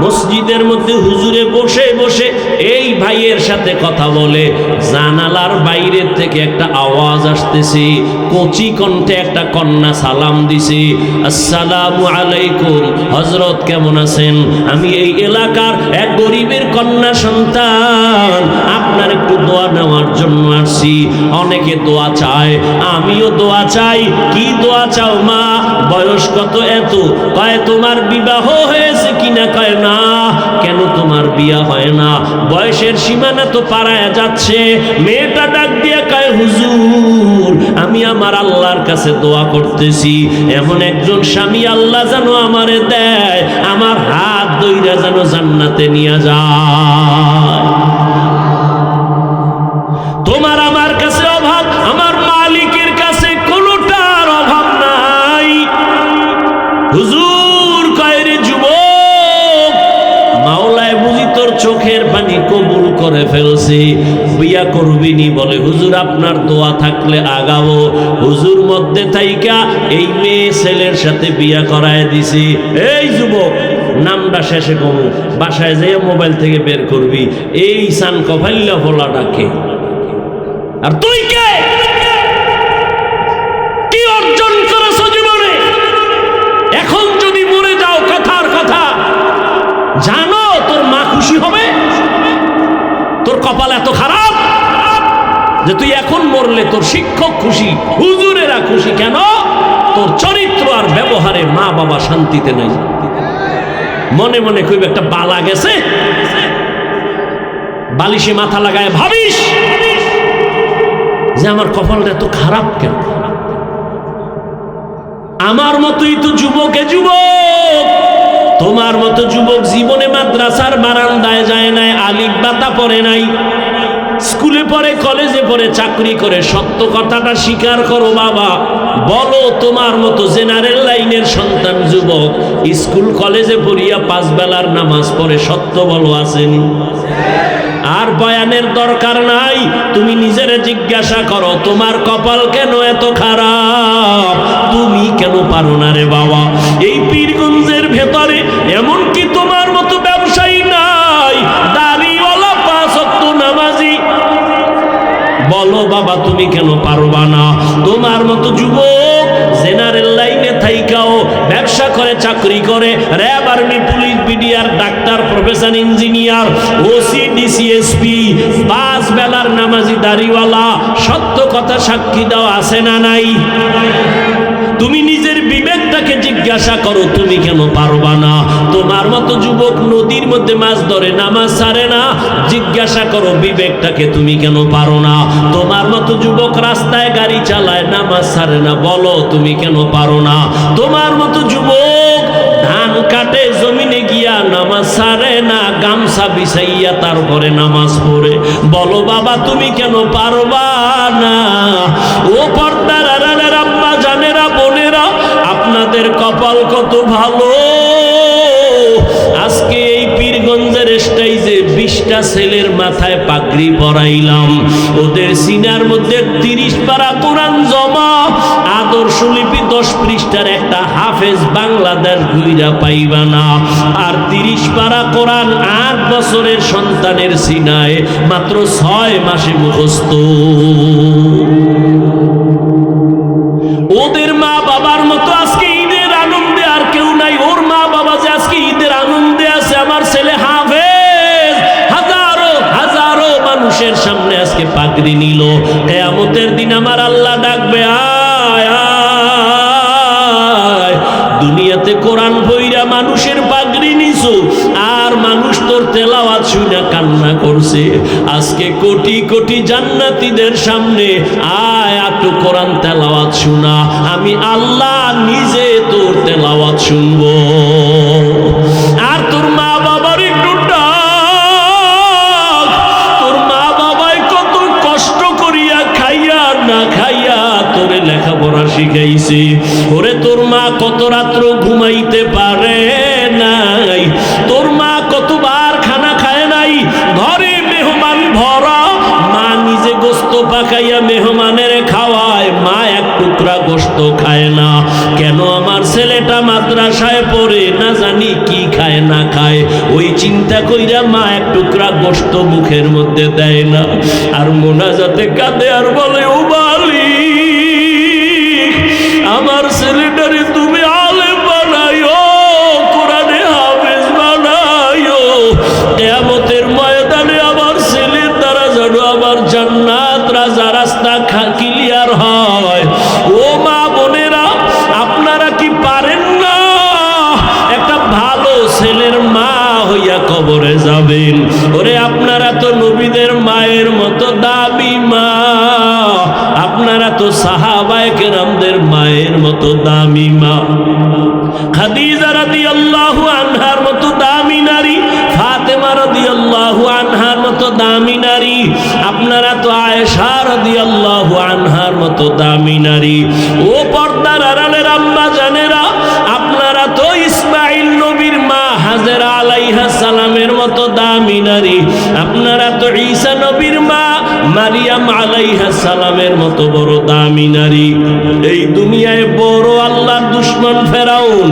মসজিদের মধ্যে হুজুরে বসে বসে এই ভাইয়ের সাথে কথা বলে, জানালার বাইরের থেকে একটা আওয়াজ আসতেছে, কচি কণ্ঠে একটা কন্যা সালাম দিছে, আসসালামু আলাইকুম হযরত কেমন আছেন? আমি এই এলাকার এক গরিবের কন্যা সন্তান, আপনার একটু দোয়া নেওয়ার জন্য আসছি। অনেকে দোয়া চায়, আমিও দোয়া চাই। কি দোয়া চাও মা? বয়স কত? এত। কয় তোমার বিবাহ হয়েছে কিনা? কয় না। কেন তোমার বিয়া হয় না? বয়সের সীমানা তো পারায় যাচ্ছে। মেয়েটা ডাক দিয়ে কয় হুজুর আমি আমার আল্লাহর কাছে দোয়া করতেছি, এমন একজন স্বামী আল্লাহ যেন আমারে দেয়, আমার হাত ধইরা যেন জান্নাতে নিয়ে যায়। তোমার আমার কাছে অভাব, আমার মালিকের কাছে কোনোটার অভাব নাই। হুজুর কয় রে যুবক, মাওলায় বুঝি তোর চোখের পানি কবুল করে ফেলছি, বিয়া করবিনি? বলে হুজুর আপনার দোয়া থাকলে আগাবো। হুজুর মধ্যে থাইকা এই মেয়ে ছেলের সাথে বিয়া করায় দিছি। এই যুবক নামটা শেষে কমু, বাসায় যেয়ে মোবাইল থেকে বের করবি, এই সান কফাইল্লা ফোলা ডাকে। আর তুই কে? কি অর্জন করেছ জীবনে? এখন যদি মরে যাও কথার কথা, জানো তোর মা খুশি হবে? তোর কপাল এত খারাপ যে তুই এখন মরলে তোর শিক্ষক খুশি, হুজুরেরা খুশি। কেন? তোর চরিত্র আর ব্যবহারে মা বাবা শান্তিতে নাই। মনে মনে খুব একটা বালা গেছে, বালিশে মাথা লাগায় ভাবিস যে আমার কপালটা এত খারাপ কেন? আমার মতোই তো যুবকে যুবক, তোমার মতো যুবক জীবনে মাদ্রাসার বারান্দায় যায় নাই, আলিফ বাতা পড়ে নাই, স্কুলে পড়ে, কলেজে পড়ে, চাকরি করে। সত্য কথাটা স্বীকার করো বাবা, বলো তোমার মতো জেনারেল লাইনের সন্তান যুবক স্কুল কলেজে পড়িয়া 5 বেলার নামাজ পড়ে, সত্য বলো আসেনি? আর বয়ানের দরকার নাই। তুমি নিজের জিজ্ঞাসা করো, তোমার কপাল কেন এত খারাপ? তুমি কেন পারো না রে বাবা? এই পীরগঞ্জের ভেতরে এমনকি তোমার মতো ব্যবসায়ী নাই, দাড়িওয়ালা 5 ওয়াক্ত নামাজি। বলো বাবা, তুমি কেন পারবা না? তোমার মতো যুবক জেনারেল লাইনে থাইকাও ব্যবসা করে, চাকরি করে, RAB, army, police, BDR, doctor, professor, engineer, OC, DC, SP, 5 বেলার নামাজি দাড়িওয়ালা, সত্য কথা সাক্ষী দেওয়া আছে না নাই? তুমি নিজের বিবেকটাকে জিজ্ঞাসা করো, তুমি কেন পারবা না? তোমার মতো যুবক নদীর মধ্যে মাছ ধরে, নামাজ ছাড়ে না, জিজ্ঞাসা করো বিবেকটাকে, তুমি কেন পারো না? তোমার মতো যুবক রাস্তায় গাড়ি চালায়, নামাজ ছাড়ে না, বলো তুমি কেন পারো না? তোমার মতো যুবক ধান কাটে, জমিনে গিয়া নামাজ ছাড়ে না, গামছা বিছাইয়া তারপরে নামাজ পড়ে, বলো বাবা তুমি কেন পারবা না? ও পর্দার আড়ালের আম্মা জানেরা, বোনেরা, আপনাদের কপাল কত ভালো। আজকে এই পীরগঞ্জের স্টেজে 20টা ছেলের মাথায় পাগড়ি পরাইলাম, ওদের সিনার মধ্যে 30 পারা কোরআন জমা, আদর্শ লিপি 10 পৃষ্ঠার একটা হাফেজ বাংলাদেশ ঘুইরা পাইবা না। আর 30 পারা কোরআন 8 বছরের সন্তানের সিনায় মাত্র 6 মাসে মুখস্থ। ওদের মা বাবার মতো আজকে ঈদের আনন্দে আর কেউ নাই। ওর মা বাবা যে আজকে ঈদের আনন্দে আছে, আমার ছেলে হাফেজ হাজারো হাজারো মানুষের সামনে আজকে পাগড়ি নিল। কিয়ামতের দিন আমার আল্লাহ ডাকবে, আয় আয়, দুনিয়াতে কোরআন পইরা মানুষের পাগড়ি নিছো, আর মানুষ তোর তেলাওয়াত শুনে কান্না করছে। আজকে কোটি কোটি জান্নাতীদের সামনে আয়, একটু কোরআন তেলাওয়াত শোনা, আমি আল্লাহ নিজে তোর তেলাওয়াত শুনবো। আর তোর মা বাবার একটু ডাক, তোর মা বাবাই কত কষ্ট করিয়া খাইয়া না খাইয়া তোরে লেখাপড়া শিখাইছে। ওরে তোর মা কত রাত্র ঘুমাইতে পারে নাই, তোর মা কতবার খানা খায় নাই, ঘরে মেহমান ভরা, মা নিজে গোস্ত পাকাইয়া মেহমানের খাওয়ায়, মা এক টুকরা গোস্ত খায় না। কেন আমার ছেলেটা মাদ্রাসায় পড়ে, না জানি কি খায় না খায়, ওই চিন্তা কইরা মা এক টুকরা গোস্ত মুখের মধ্যে দেয় না। আর মোনাজাতে কাঁদে আর বলে, ও বালি, আমার ছেলেটারে তুমি আলেম বানাইও, কোরআনে হাফেজ বানাইও, কিয়ামতের ময়দানে আমার ছেলের দ্বারা যেন আমার জান্নাত রাজা রাস্তা ক্লিয়ার হয়। ও মা বোনেরা, আপনারা কি পারেন না একটা ভালো ছেলের মা হইয়া কবরে যাবেন? ওরে আপনারা তো নবীদের মায়ের মতো দামি মা, আপনারা তো সাহাবায়ে কেরামদের মায়ের মতো দামি মা। খাদিজা রাদিয়াল্লাহু আনহার মতো দামি নারী, ফাতেমা রাদিয়াল্লাহু আনহার মতো দামি নারী, আপনারা তো আয়েশা রাদিয়াল্লাহু আনহার মতো দামি নারী। ও পর্দার আড়ালের আম্মা জানেরা, আপনারা তো ইসমাঈল নবীর মা হাজেরা আলাইহা সালামের মতো দামি নারী, আপনারা তো ঈসা নবীর মা মারিয়াম আলাইহা সালামের মতো বড় দামি নারী। এই দুনিয়ায় বড় আল্লাহর দুশমন ফেরাউন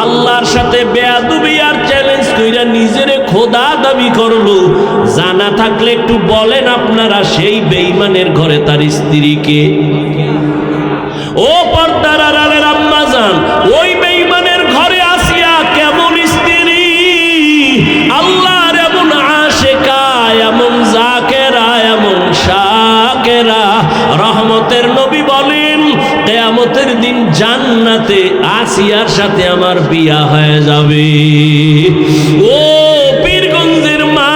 আল্লাহর সাথে বেয়াদবি আর চ্যালেঞ্জ কইরা নিজেরে খোদা দাবি করলো। জানা থাকলে একটু বলেন আপনারা, সেই বেঈমানের ঘরে তার স্ত্রীকে? ও পর্দার আড়ালের আম্মা জান, ওই বেঈমানের ঘরে আসিয়া কেমন স্ত্রী, আল্লাহর এমন আশেকা, এমন জাকেরা, এমন শাকেরা। রহমতের নবী বলেন, কিয়ামতের দিন জান্নাতে আসিয়ার সাথে আমার বিয়া হয়ে যাবে। ও পীরগঞ্জের মা,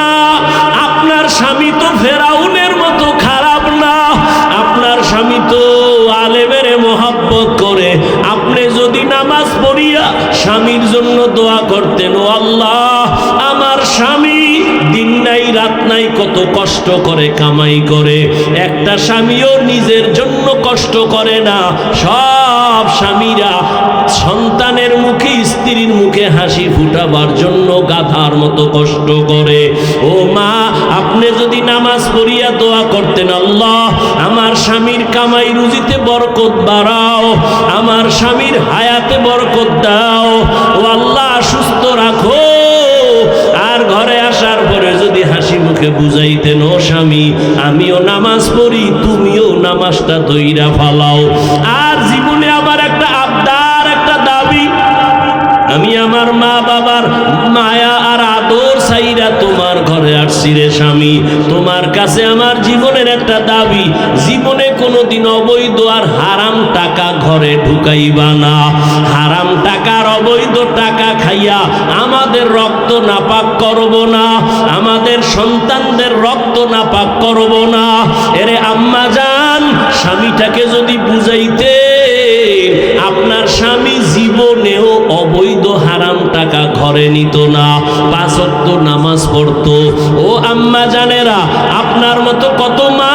আপনার স্বামী তো ফেরাউনের মতো খারাপ না, আপনার স্বামী তো আলেমের মোহাব্বত করে। আপনি যদি নামাজ পড়িয়া স্বামীর জন্য দোয়া করতেন, ও আল্লাহ, আমার স্বামী দিন নাই রাত নাই কত কষ্ট করে কামাই করে, একটা স্বামীও নিজের জন্য কষ্ট করে না। সব স্বামীরা সন্তানের মুখে স্ত্রী স্ত্রীর মুখে হাসি ফুটাবার জন্য গাধার মতো কষ্ট করে। ও মা, আপনি যদি নামাজ পড়িয়া দোয়া করতেন, আল্লাহ আমার স্বামীর কামাই রুজিতে বরকত বাড়াও, আমার স্বামীর হায়াতে বরকত দাও, ও আল্লাহ সুস্থ রাখো, আর ঘরে আসার পরে যদি হাসি মুখে বুঝাইতেন, ও স্বামী আমিও নামাজ পড়ি, তুমিও নামাজটা ধইরা ফালাও। আর জীবনে আমার একটা আবদার, একটা দাবি, আমি আমার মা বাবার মায়া আর আদর চাইরা তোমার ঘরে আসছি রে স্বামী, তোমার কাছে আমার জীবনের একটা দাবি, জীবনে কোনোদিন অবৈধ আর হারাম টাকা ঘরে ঢুকাইবা না, হারাম টাকার অবৈধ টাকা খাইয়া আমাদের রক্ত নাপাক করব না, আমাদের সন্তানদের রক্ত নাপাক করব না। এরে আম্মা জান, স্বামীটাকে যদি বুঝাইতে আপনার স্বামী জীবনেও অবৈধ হারাম টাকা ঘরে নিত না, 5 ওয়াক্ত নামাজ পড়তো। ও আম্মা জানেরা, আপনার মতো কত মা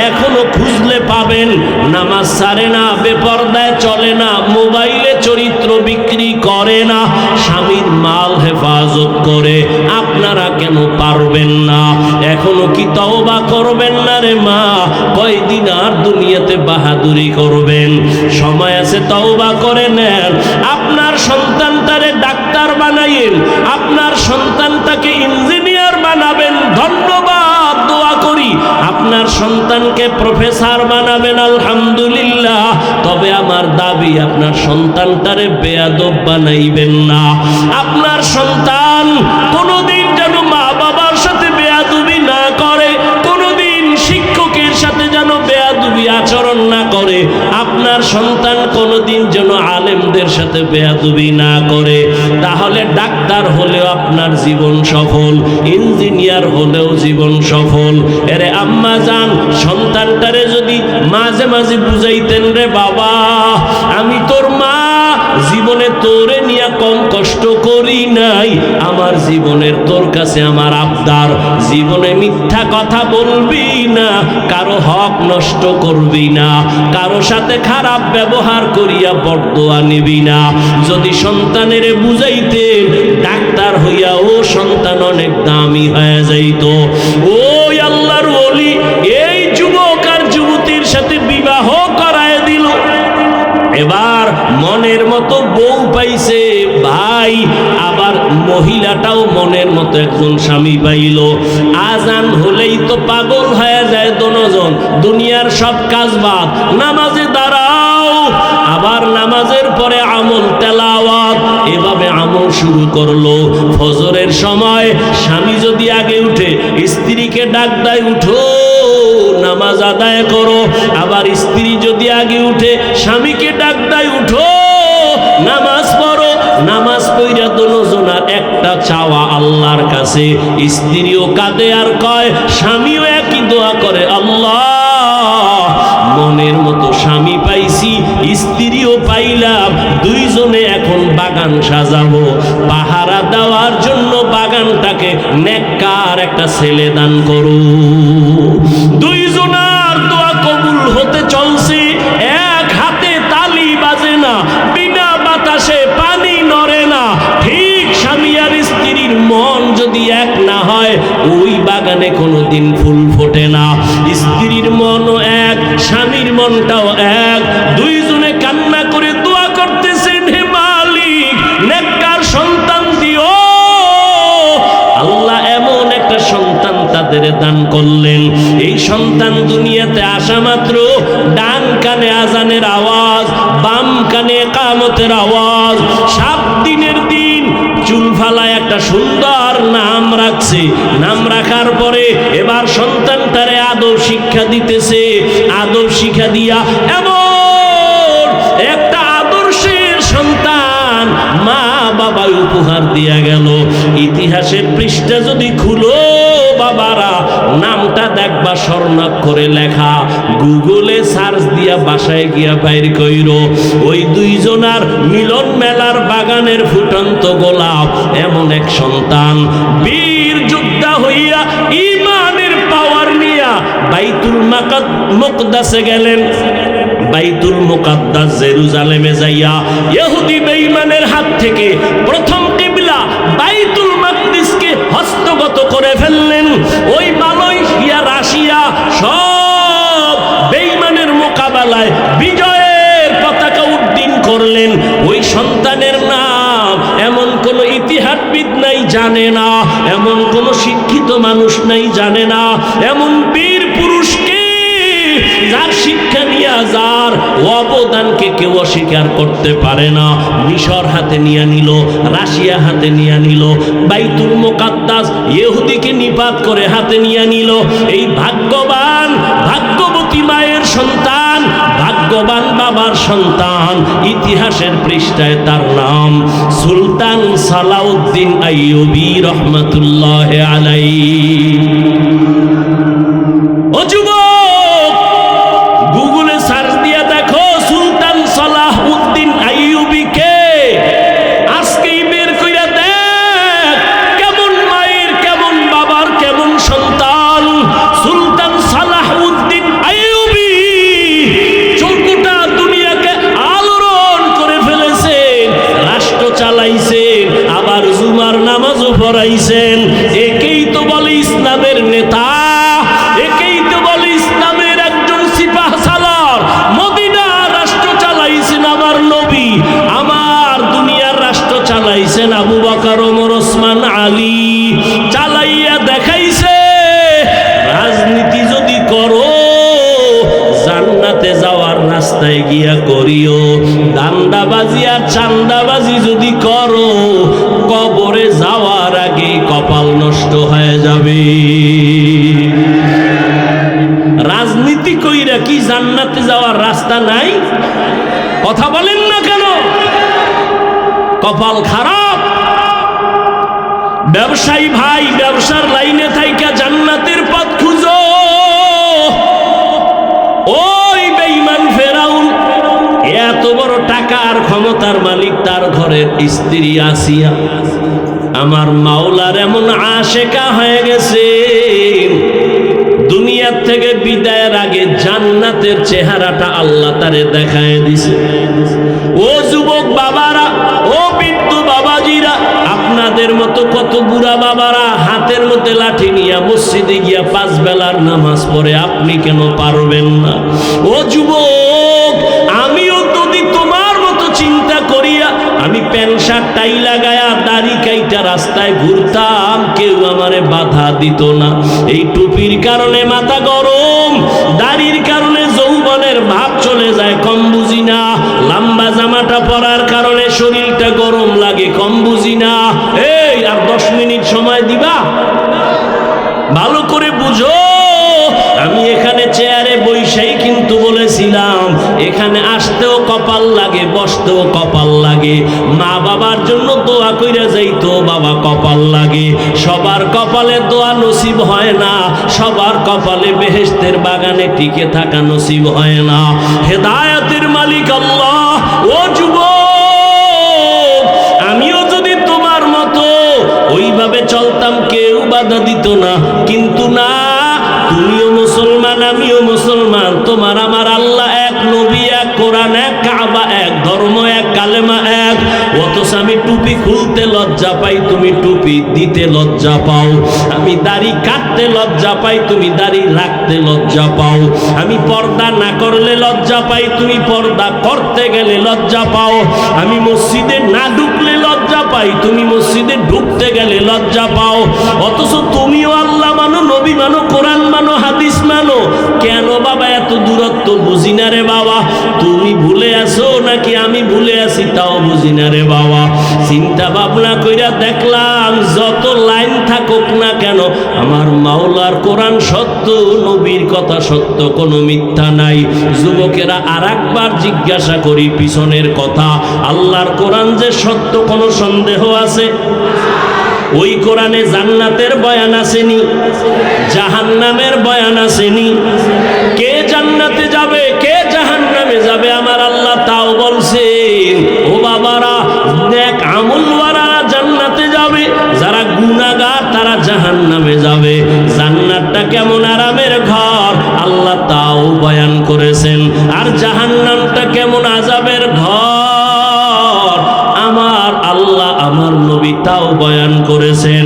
এখনো খুঁজলে পাবেন, নামাজ ছাড়ে না, বেপরদায় চলে না, মোবাইলে চরিত্র বিক্রি করে না, স্বামীর মাল হেফাজত করে। আপনারা কেন পারবেন না? এখনো কি তওবা করবেন না রে মা? কয়দিন আর দুনিয়াতে বাহাদুরি করবেন? সময় আছে, তওবা করে নেন। আপনার সন্তানটারে ডাক্তার বানাইয়েন, আপনার সন্তানটাকে ইঞ্জিনিয়ার বানাবেন, ধন্যবাদ, দোয়া করি। আপনার সন্তানকে প্রফেসর বানাবেন, আলহামদুলিল্লাহ। তবে আমার দাবি, আপনার সন্তানটারে বেয়াদব বানাইবেন না। আপনার সন্তান কোনোদিন যেন মা বাবার সাথে বেয়াদবি না করে, কোনোদিন শিক্ষকের সাথে যেন বেয়াদবি আচরণ না করে, আপনার সন্তান কোনোদিন যেন আলেমদের সাথে বেয়াদবি না করে। তাহলে ডাক্তার হলেও আপনার জীবন সফল, ইঞ্জিনিয়ার হলেও জীবন সফল। এরে আম্মা জান, সন্তানটারে যদি মাঝে মাঝে বুঝাইতেন, রে বাবা আমি তোর মা, জীবনে তোরে নিয়ে কম কষ্ট করি নাই, আমার জীবনের তোর কাছে আমার আবদার, জীবনে মিথ্যা কথা বলবি না, কারো হক নষ্ট করবি না, কারো সাথে খারাপ ব্যবহার করিয়া বরদোয়া নিবি না। যদি সন্তানের বুঝাইতেন, ডাক্তার হইয়া ও সন্তান অনেক দামি হয়ে যাইত। ওই আল্লাহর ওলি এই যুবক আর যুবতীর সাথে বিবাহ করায় দিল, এবার মনের মতো বউ পাইছে ভাই, আবার মহিলাটাও মনের মতো একজন স্বামী পাইল। আজান হলেই তো পাগল হয়ে যায় দুজন, দুনিয়ার সব কাজ বাদ, নামাজে দাঁড়াও, আবার নামাজের পরে আমল তেলাওয়াত, এভাবে আমল শুরু করলো। ফজরের সময় স্বামী যদি আগে উঠে, স্ত্রীকে ডাক দেয়, উঠো নামাজ আদায় করো। আবার স্ত্রী যদি আগে উঠে, স্বামীকে ডাক দেয়, উঠো নামাজ পড়ো। নামাজ পড়া দুজনার একটা চাওয়া আল্লাহর কাছে, স্ত্রীও কাঁদে আর কয়, স্বামীও একই দোয়া করে, আল্লাহ মনের মতো স্বামী পাইছি, স্ত্রীও পাইলাম, দুইজনে এখন বাগান সাজাবো, পাহারা দেওয়ার জন্য বাগানটাকে নেককার একটা ছেলে দান করো। দুইজনার দোয়া কবুল হতে চলছে, এক হাতে তালি বাজে না, বিনা বাতাসে পানি নড়ে না। ঠিক স্বামী আর স্ত্রীর মন যদি এক না হয়, ওই বাগানে কোনোদিন ফুল ফোটে না। স্ত্রীর মনও এক, স্বামীর মনটাও এক, দুইজনে কান্না করে দোয়া করতেছেন, হে মালিক নেককার সন্তান দিও। আল্লাহ এমন একটা সন্তান তাদের দান করলেন, এই সন্তান দুনিয়াতে আসা মাত্র ডান কানে আজানের আওয়াজ, বাম কানে ইকামতের আওয়াজ। 7 দিনের দিন চুল ফালায় একটা সুন্দর নাম রাখছে, নাম রাখার পরে এবার সন্তানটারে আদব শিক্ষা দিতেছে। আদব শিক্ষা দিয়া এমন একটা আদর্শের সন্তান মা বাবা উপহার দিয়া গেল। ইতিহাসের পৃষ্ঠা যদি খুলো বাবারা, নামটা দেখবা স্বর্ণাক্ষরে লেখা, গুগলে সার্চ দিয়া বাসায় গিয়া বাইর কইরো, ওই দুইজনার মিলন মেলার বাগানের ফুটন্ত গোলাপ এমন এক সন্তান, বীর যোদ্ধা হইয়া ইমানের পাওয়ার নিয়া বাইতুল মুকদ্দাসে গেলেন। বাইতুল মুকাদ্দাস জেরুজালেমে যাইয়া ইহুদি বেঈমানের হাত থেকে প্রথম কিবলা বাইতুল মাকদিসকে হস্তগত করে ফেললেন। ওই মালয়েশিয়া, রাশিয়া সব বেঈমানের মোকাবেলায় বিজয়ের পতাকা উড্ডীন করলেন। ওই সন্তানের নাম এমন কোন ইতিহাসবিদ নাই জানে না, এমন কোন শিক্ষিত মানুষ নাই জানে না, এমন বীর পুরুষকে যার শিক্ষা নিয়ে যার অবদানকে কেউ অস্বীকার করতে পারে না। মিশর হাতে নিয়ে নিল, রাশিয়া হাতে নিয়ে নিল, বাইতুল মুকাদ্দাস ইহুদিকে নিপাত করে হাতে নিয়ে নিল। এই ভাগ্যবান ভাগ্যবতী মায়ের সন্তান, ভাগ্যবান বাবার সন্তান, ইতিহাসের পৃষ্ঠায় তার নাম সুলতান সালাউদ্দিন আইয়ুবী রহমাতুল্লাহ আলাইহি। ও যুবক, গুগলে সার্চ দিয়ে দেখো সুলতান সালাউদ্দিন আইয়ুবী কে। আজকেই বের কইরা দেখ কেমন মায়ের, কেমন বাবার, কেমন সন্তান। সুলতান সালাউদ্দিন আইয়ুবী চৌকুটা দুনিয়াকে আলোড়ন করে ফেলেছেন, রাষ্ট্র চালাইছেন, আবার জুমার নামাজও পড়াইছেন। একেই তো বলে ইসলামের নেতা, একেই তো বলে ইসলামের একজন সিপাহ সালার। মদিনা রাষ্ট্র চালাইছেন আমার নবী, আমার দুনিয়ার রাষ্ট্র চালাইছেন আবু বকর, ওমর, ওসমান, আলী, চালাইয়া দেখাইছে। রাজনীতি যদি করো জান্নাতে যাওয়ার রাস্তায় গিয়া করিও, দান্দাবাজি আর চান্দাবাজি যদি করো কবরে যাওয়ার আগে কপাল নষ্ট হয়ে যাবে। রাজনীতি কইরা কি জান্নাতে যাওয়ার রাস্তা নাই? কথা বলেন না কেন? কপাল খারাপ। ব্যবসায়ী ভাই, ব্যবসার লাইনে থাইকা জান্নাতের পথ খুঁজো। ওই বেঈমান ফেরাউন এত বড় টাকা আর ক্ষমতার মালিক, তার ঘরের স্ত্রী আসিয়া আমার মাওলার এমন আশেকা হয়ে গেছে, দুনিয়ার থেকে বিদায়ের আগে জান্নাতের চেহারাটা আল্লাহ তারে দেখায় দিছে। ও যুবক বাবারা, ও বৃদ্ধ বাবাজিরা, আপনাদের মতো কত বুড়া বাবারা হাতের মধ্যে লাঠি নিয়ে মসজিদে গিয়া 5 বেলার নামাজ পড়ে, আপনি কেন পারবেন না? ও যুবক, আমিও যদি তোমার মতো চিন্তা করিয়া আমি প্যান্ট শার্ট টাই লাগায়া দাড়ি কাইটা রাস্তায় ঘুরতাম, কেউ আমারে বাধা দিত না। এই টুপির কারণে মাথা গরম, দাড়ির কারণে যৌবনের ভাব চলে যায়, কম বুঝি না। লম্বা জামাটা পরার কারণে শরীরটা গরম লাগে, কম বুঝি না। এই আর 10 মিনিট সময় দিবা? ভালো করে বুঝো। আমি এখানে চেয়ারে বইসাই কিন্তু বলেছিলাম এখানে আসতেও কপাল লাগে, বসতেও কপাল লাগে। মা বাবার জন্য দোয়া কইরা যাইতো, বাবা কপাল লাগে। সবার কপালে দোয়া নসিব হয় না, সবার কপালে বেহেশতের বাগানে টিকে থাকা নসিব হয় না। হেদায়েতের মালিক আল্লাহ। ও যুবক, আমিও যদি তোমার মতো ওইভাবে চলতাম কেউ বাধা দিত না, কিন্তু না, তুমিও মুসলমান, আমিও মুসলমান, তোমার আমার আল্লাহ এক, নবী এক, কোরআন এক, কাবা এক, ধর্ম এক, কালেমা এক। অথচ আমি টুপি খুলতে লজ্জা পাই, তুমি টুপি দিতে লজ্জা পাও। আমি দাড়ি কাটতে লজ্জা পাই, তুমি দাড়ি রাখতে লজ্জা পাও। আমি পর্দা না করলে লজ্জা পাই, তুমি পর্দা করতে গেলে লজ্জা পাও। আমি মসজিদে না ঢুকলে লজ্জা পাই, তুমি মসজিদে ঢুকতে গেলে লজ্জা পাও। অথচ তুমিও আল্লাহ মানো, নবী মানো, কোরআন মানো, হাদিস মানো, কেন বাবা এত দূরত্ব? বুঝি না রে বাবা। তুমি ভুলে আসো নাকি আমি ভুলে আসি তাও বুঝি না রে বাবা। চিন্তা ভাবনা কইরা দেখলাম যত লাইন থাকুক না কেন আমার মাওলার কোরআন সত্য, নবীর কথা সত্য, কোনো মিথ্যা নাই। যুবকেরা আর একবার জিজ্ঞাসা করি পিছনের কথা, আল্লাহর কোরআন যে সত্য কোনো সন্দেহ আছে? ওই কোরআনে জান্নাতের বয়ান আসেনি, জাহান্নামের বয়ান আসেনি। কে জান্নাতে যাবে, কে জাহান্নামে যাবে আমার আল্লাহ তাও বলছেন। ও বাবারা, নেক আমলওয়ালারা জান্নাতে যাবে, যারা গুনাহগার তারা জাহান্নামে যাবে। জান্নাতটা কেমন আরামের ঘর আল্লাহ তাও বয়ান করেছেন। আর জাহান্নামটা কেমন আযাবের ঘর আমার আল্লাহ আমার নবী তাও বয়ান করেছেন।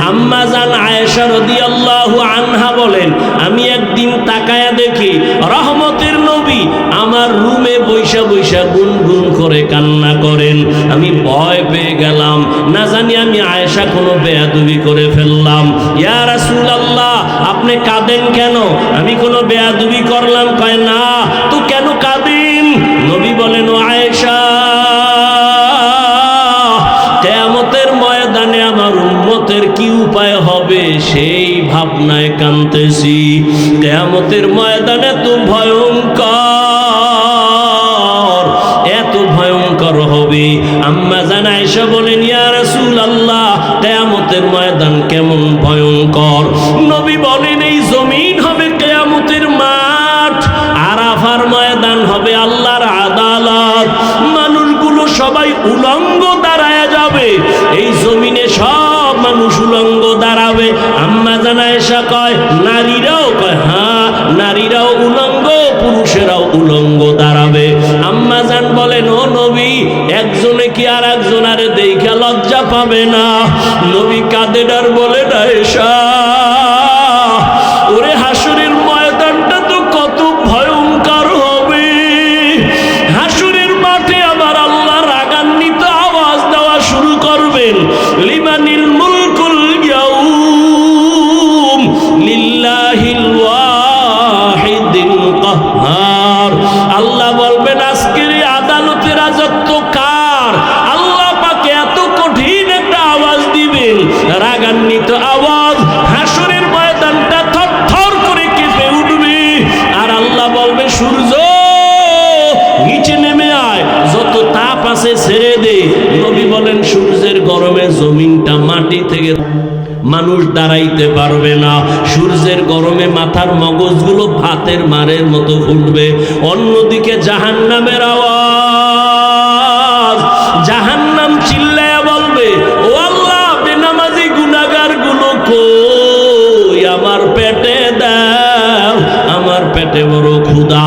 আম্মা জান আয়েশা রাদিয়াল্লাহু আনহা বলেন, আমি একদিন তাকায়া দেখি রহমতের নবী আমার রুমে বৈশা বৈশা গুনগুন করে কান্না করেন। আমি ভয় পেয়ে গেলাম, না জানি আমি আয়েশা কোনো বেয়াদবি করে ফেললাম। ইয়া রাসূলুল্লাহ, আপনি কাঁদেন কেন? আমি কোনো বেয়াদবি করলাম? কয় না তো কেন কাঁদেন? নবী বলেন, ও আয়েশা, কিয়ামতের ময়দানে আমার উম্মতের কি উপায় হবে সেই ভাবনায় কাঁদতেছি। কিয়ামতের ময়দানে তো ভয়ঙ্কর, এত ভয়ঙ্কর হবে। আম্মা জান আয়েশা বলেন, ইয়া রাসূলুল্লাহ, কিয়ামতের ময়দান কেমন ভয়ঙ্কর? নবী বলেন, এই জমিন হবে কিয়ামতের মাঠ, আরাফার ময়দান হবে আল্লাহর আদালত। মানুষগুলো সবাই উলঙ্গ দাঁড়ায় যাবে, এই জমিনে সব মানুষ উলঙ্গ দাঁড়াবে। আম্মা জান আয়েশা কয়, নারীরাও? কয় হ্যাঁ, নারীরাও উলঙ্গ, পুরুষেরাও উলঙ্গ দাঁড়াবে। আম্মা জান বলেন, ও নবী, একজনে কি আর একজনারে দেখা লজ্জা পাবে না? নবী কাঁদেন আর বলেন, আয়েশা, ওরে হাসরের ময়দানটা তো কত ভয়ঙ্কর হবে। হাসরের মাঠে আমার আল্লাহ রাগান্বিত আওয়াজ দেওয়া শুরু করবেন, লিমানিল মুলকুল ইয়াউম লিল্লাহিল ওয়াহিদিল কাহ্হার। আল্লাহ বলবেন, আজকের এই আদালতের রাজত্ব কার? আল্লাহ পাকে এত কঠিন একটা আওয়াজ দিবেন, রাগান্বিত আওয়াজ, হাসরের ময়দানটা থরথর করে কেঁপে উঠবে। আর আল্লাহ বলবে, সূর্য নিচে নেমে আয়, যত তাপ আছে ছেড়ে দে। নবী বলেন, সূর্যের গরমে জমিনটা মাটি থেকে মানুষ দাঁড়াইতে পারবে না। সূর্যের গরমে মাথার মগজগুলো ভাতের মারের মতো ফুটবে। অন্যদিকে জাহান্নামের আওয়াজ, জাহান্নাম চিল্লায়া বলবে, ও আল্লাহ, বেনামাজি গুনাহগার গুলো কই? আমার পেটে দাও, আমার পেটে বড় ক্ষুধা।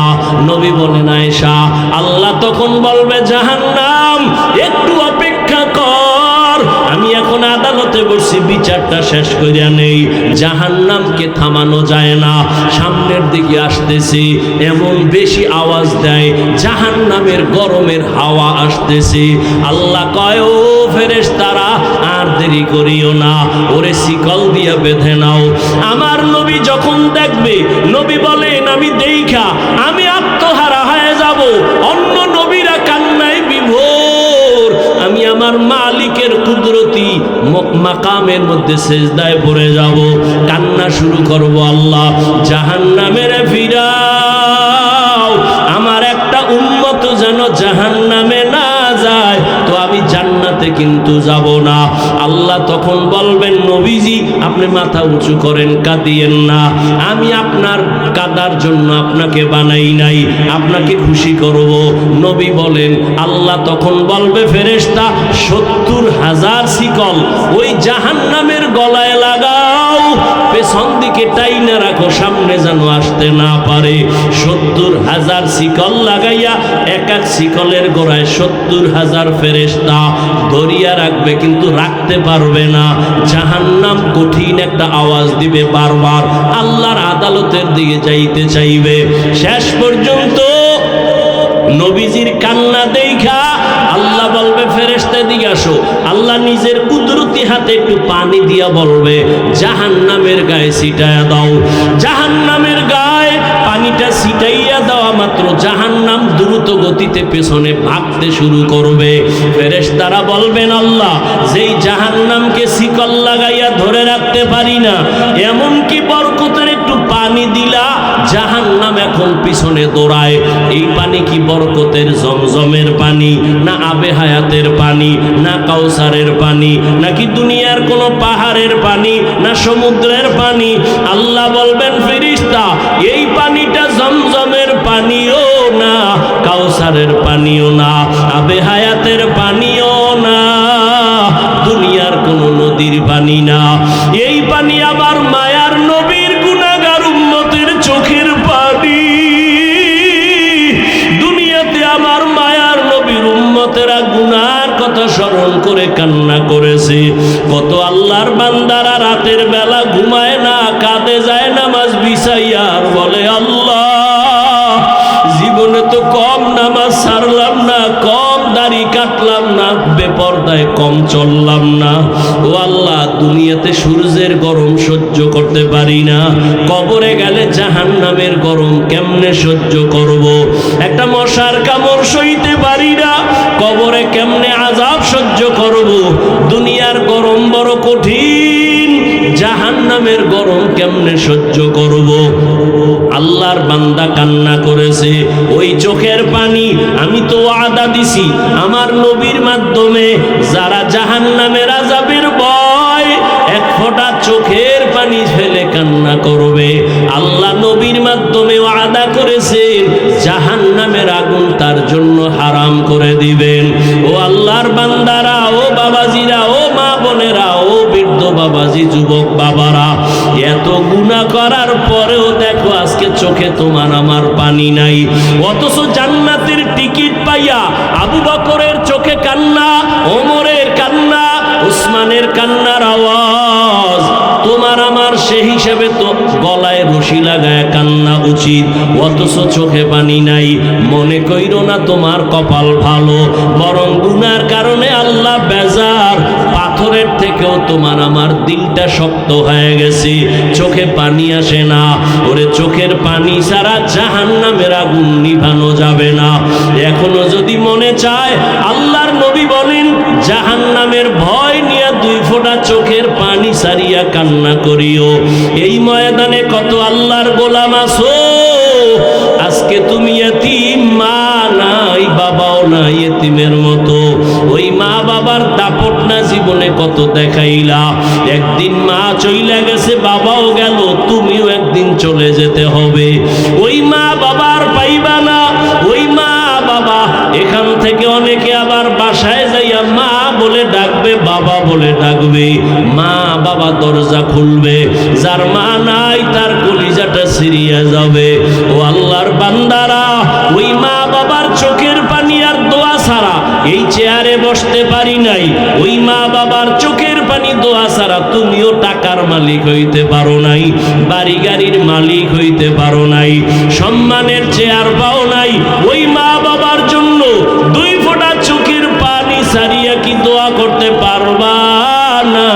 নবী বলেন, আয়েশা, আল্লাহ তখন বলবে, জাহান্নাম একটু অপেক্ষা কর, আমি এখন আদালতে বসছি, বিচারটা শেষ করিয়া নেই। জাহান্নামকে থামানো যায় না, সামনের দিকে আসতেছে, এমন বেশি আওয়াজ দেয়, জাহান্নামের গরমের হাওয়া আসতেছে। আল্লাহ কয়, ও ফেরেশতারা, আর দেরি করিও না, ওরে শিকল দিয়ে বেঁধে নাও। আমার নবী যখন দেখবে, নবী বলেন, আমি দেইখা আমি আত্মহারা হয়ে যাব। অন্য নবীরা কান্নায় বিভোর, আমি আমার মালিকের কুদরতি মাকামের মধ্যে সেজদায় পড়ে যাব, কান্না শুরু করব, আল্লাহ জাহান্নামের ফিরাও, আমার একটা উম্মত যেন জাহান্নামে না যায়, তো আমি জান্নাতে কিন্তু যাব না। আল্লাহ তখন বলবেন, নবীজি, আপনি মাথা উঁচু করেন, কাঁদিয়েন না, আমি আপনার কাদার জন্য আপনাকে বানাই নাই, আপনাকে খুশি করব। নবী বলেন, আল্লাহ তখন বলবে, ফেরেশতা 70,000 শিকল ওই জাহান্নামের গলায় লাগাও, পেছন দিকে টাইনা রাখো, সামনে যেন আসতে না পারে। 70,000 শিকল লাগাইয়া এক এক শিকলের গোড়ায় 70,000 ফেরেশতা ধরিয়া রাখবে, কিন্তু রাখতে পারবে না। জাহান্নাম কঠিন একটা আওয়াজ দিবে, বারবার আল্লাহর আদালতের দিকে যাইতে চাইবে। শেষ পর্যন্ত নবীজির কান্না দেখা আল্লাহ বলবে, ফেরেশতা দিকে আসো। আল্লাহ নিজের কুদরতি হাতে একটু পানি দিয়া বলবে, জাহান্নামের গায়ে ছিটাইয়া দাও। জাহান্নামের গায়ে পানিটা ছিটাইয়া দেওয়া মাত্র জাহান্নাম দ্রুত গতিতে পেছনে ভাগতে শুরু করবে। ফেরেশতারা বলবেন, আল্লাহ, যেই জাহান্নামকে শিকল লাগাইয়া ধরে রাখতে পারি না, এমন কি বরকতের একটু পানি দিলা, জাহান্নাম এখন পিছনে দৌড়ায়। এই পানি কি বরকতের জমজমের পানি, না আবে হায়াতের পানি, না কাউসারের পানি, নাকি দুনিয়ার কোনো পাহাড়ের পানি, না সমুদ্রের পানি? আল্লাহ বলবেন, ফেরেশতা, এই পানিটা জমজমের পানিও না, কাউসারের পানিও না, আবে হায়াতের পানিও না, দুনিয়ার কোনো নদীর পানি না। এই পানি আবার মায়ার নবীর গুনাহগার উম্মতের চোখের পানি। গুনার কথা স্মরণ করে কান্না করেছি। কত আল্লাহর বান্দারা রাতের বেলা ঘুমায় না, কাঁদে যায় নামাজ বিছাইয়া আর বলে আল্লাহ জীবনে তো কম নামাজ ছাড়লাম না, কম দাড়ি কাটলাম না, বেপরদায় কম চললাম না। ও আল্লাহ দুনিয়াতে সূর্যের গরম সহ্য করতে পারি না, কবরে গেলে জাহান্নামের গরম কেমনে সহ্য করব। একটা মশার কামড় সইতে পারি না, কবরে কেমনে আযাব সহ্য করব। দুনিয়ার গরম বড় কঠিন, জাহান্নামের গরম কেমনে সহ্য করব। আল্লাহর বান্দা কান্না করেছে। ওই চোখের পানি আমি তো ওয়াদা দিছি আমার নবীর মাধ্যমে, যারা জাহান্নামের আযাবের ভয় এক ফোঁটা চোখের পানি ফেলে কান্না করবে, আল্লাহ নবীর মাধ্যমে ওয়াদা করেছেন জাহান্নামের আগুন তার জন্য হারাম করে দিবেন। ও আল্লাহর বান্দারা, ও বাবাজিরা, ও মা বোনেরা, ও বৃদ্ধ বাবাজি, যুবক বাবারা, এত গুনাহ করার পরেও দেখো আজকে চোখে তোমার আমার পানি নাই। অথচ জান্নাতের টিকিট পাইয়া আবু বকরের চোখে কান্না, ওমরের কান্না, উসমানের কান্নার আওয়াজ, তোমার আমার সে হিসেবে তো গলায় রশি লাগায় কান্না উচিত, অথচ চোখে পানি নাই। মনে কইরো না তোমার কপাল ভালো, বরং গুনার কারণে আল্লাহ বেজার। পাথরের থেকেও তোমার আমার দিলটা শক্ত হয়ে গেছে, চোখে পানি আসে না। ওরে চোখের পানি ছাড়া জাহান্নামের আগুন নিভানো যাবে না। এখনো যদি মনে চায়, আল্লাহর নবী বলেন জাহান্নামের ভয় নিয়ে 2 ফোঁটা চোখের পানি সারিয়া কান্না করিও। এই ময়দানে কত আল্লাহর গোলাম আছো, আজকে তুমি এতিম, মা নাই বাবাও নাই, এতিমের মতো। ওই মা বাবার দাপট না জীবনে কত দেখাইলা। একদিন মা চইলা গেছে, বাবাও গেল, তুমিও একদিন চলে যেতে হবে। ওই মা বাবার পাইবা না। ওই মা বাবা এখান থেকে অনেকে আবার বাসায় যাইয়া মা বলে ডাকবে, বাবা বলে ডাকবে, মা বাবা দরজা খুলবে, যার মা নাই তার কলিজাটা ছিঁড়িয়া যাবে। ও আল্লাহর বান্দারা, ওই মা বাবার চোখের পানি আর দোয়া ছাড়া এই চেয়ারে বসতে পারি নাই। ওই মা বাবার চোখের পানি দোয়া ছাড়া তুমিও টাকার মালিক হইতে পারো নাই, বাড়ি গাড়ির মালিক হইতে পারো নাই, সম্মানের চেয়ার পাও নাই। ওই মা বাবার জন্য 2 ফোঁটা চোখের পানি ছাড়িয়া কি দোয়া করতে পারবা না?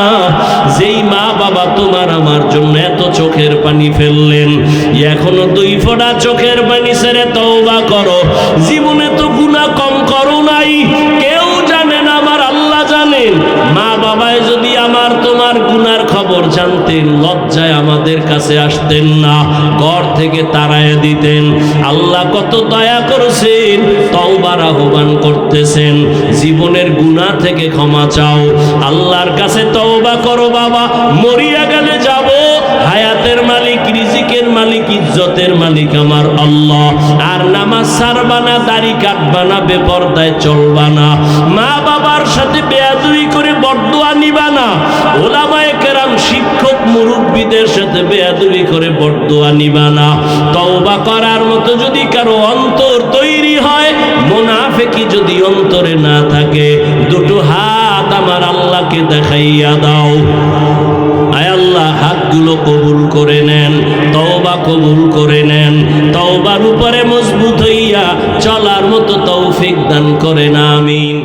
যেই মা বাবা তোমার আমার জন্য এত চোখের পানি ফেললেন, এখনো 2 ফোঁটা চোখের পানি ছেড়ে তওবা করো। জীবনে তো গুনাহ কম করো নাই, কেউ জানে না, আমার আল্লাহ জানেন। মা বাবায় যদি আমার তোমার গুনার খবর জানতেন, লজ্জায় আমাদের কাছে আসতেন না, ঘর থেকে তাড়াইয়া দিতেন। আল্লাহ কত দয়া করেছেন, তওবার আহ্বান করতেছেন। জীবনের গুনাহ থেকে ক্ষমা চাও, আল্লাহর কাছে তওবা করো। বাবা মরিয়া গেলে যাব, হায়াতের মালিক, রিজিকের মালিক, ইজ্জতের মালিক আমার আল্লাহ। আর নামাজ ছাড়বা না, দাড়ি কাটবা না, বেপরদায় চলবা না, মা বাবার সাথে বেয়াদবি করে বরদোয়া নিবা না, ওলামায়ে কেরাম শিক্ষক মুরব্বীদের সাথে বেয়াদবি করে বরদোয়া নিবা না। তওবা করার মতো যদি কারো অন্তর তৈরি হয়, মুনাফিকি যদি অন্তরে না থাকে, 2 হাত আমার আল্লাহকে দেখাইয়া দাও। আয় আল্লাহ হাতগুলো কবুল করে নেন, তওবা কবুল করে নেন, তওবার উপরে মজবুত হইয়া চলার মতো তৌফিক দান করেন, আমিন।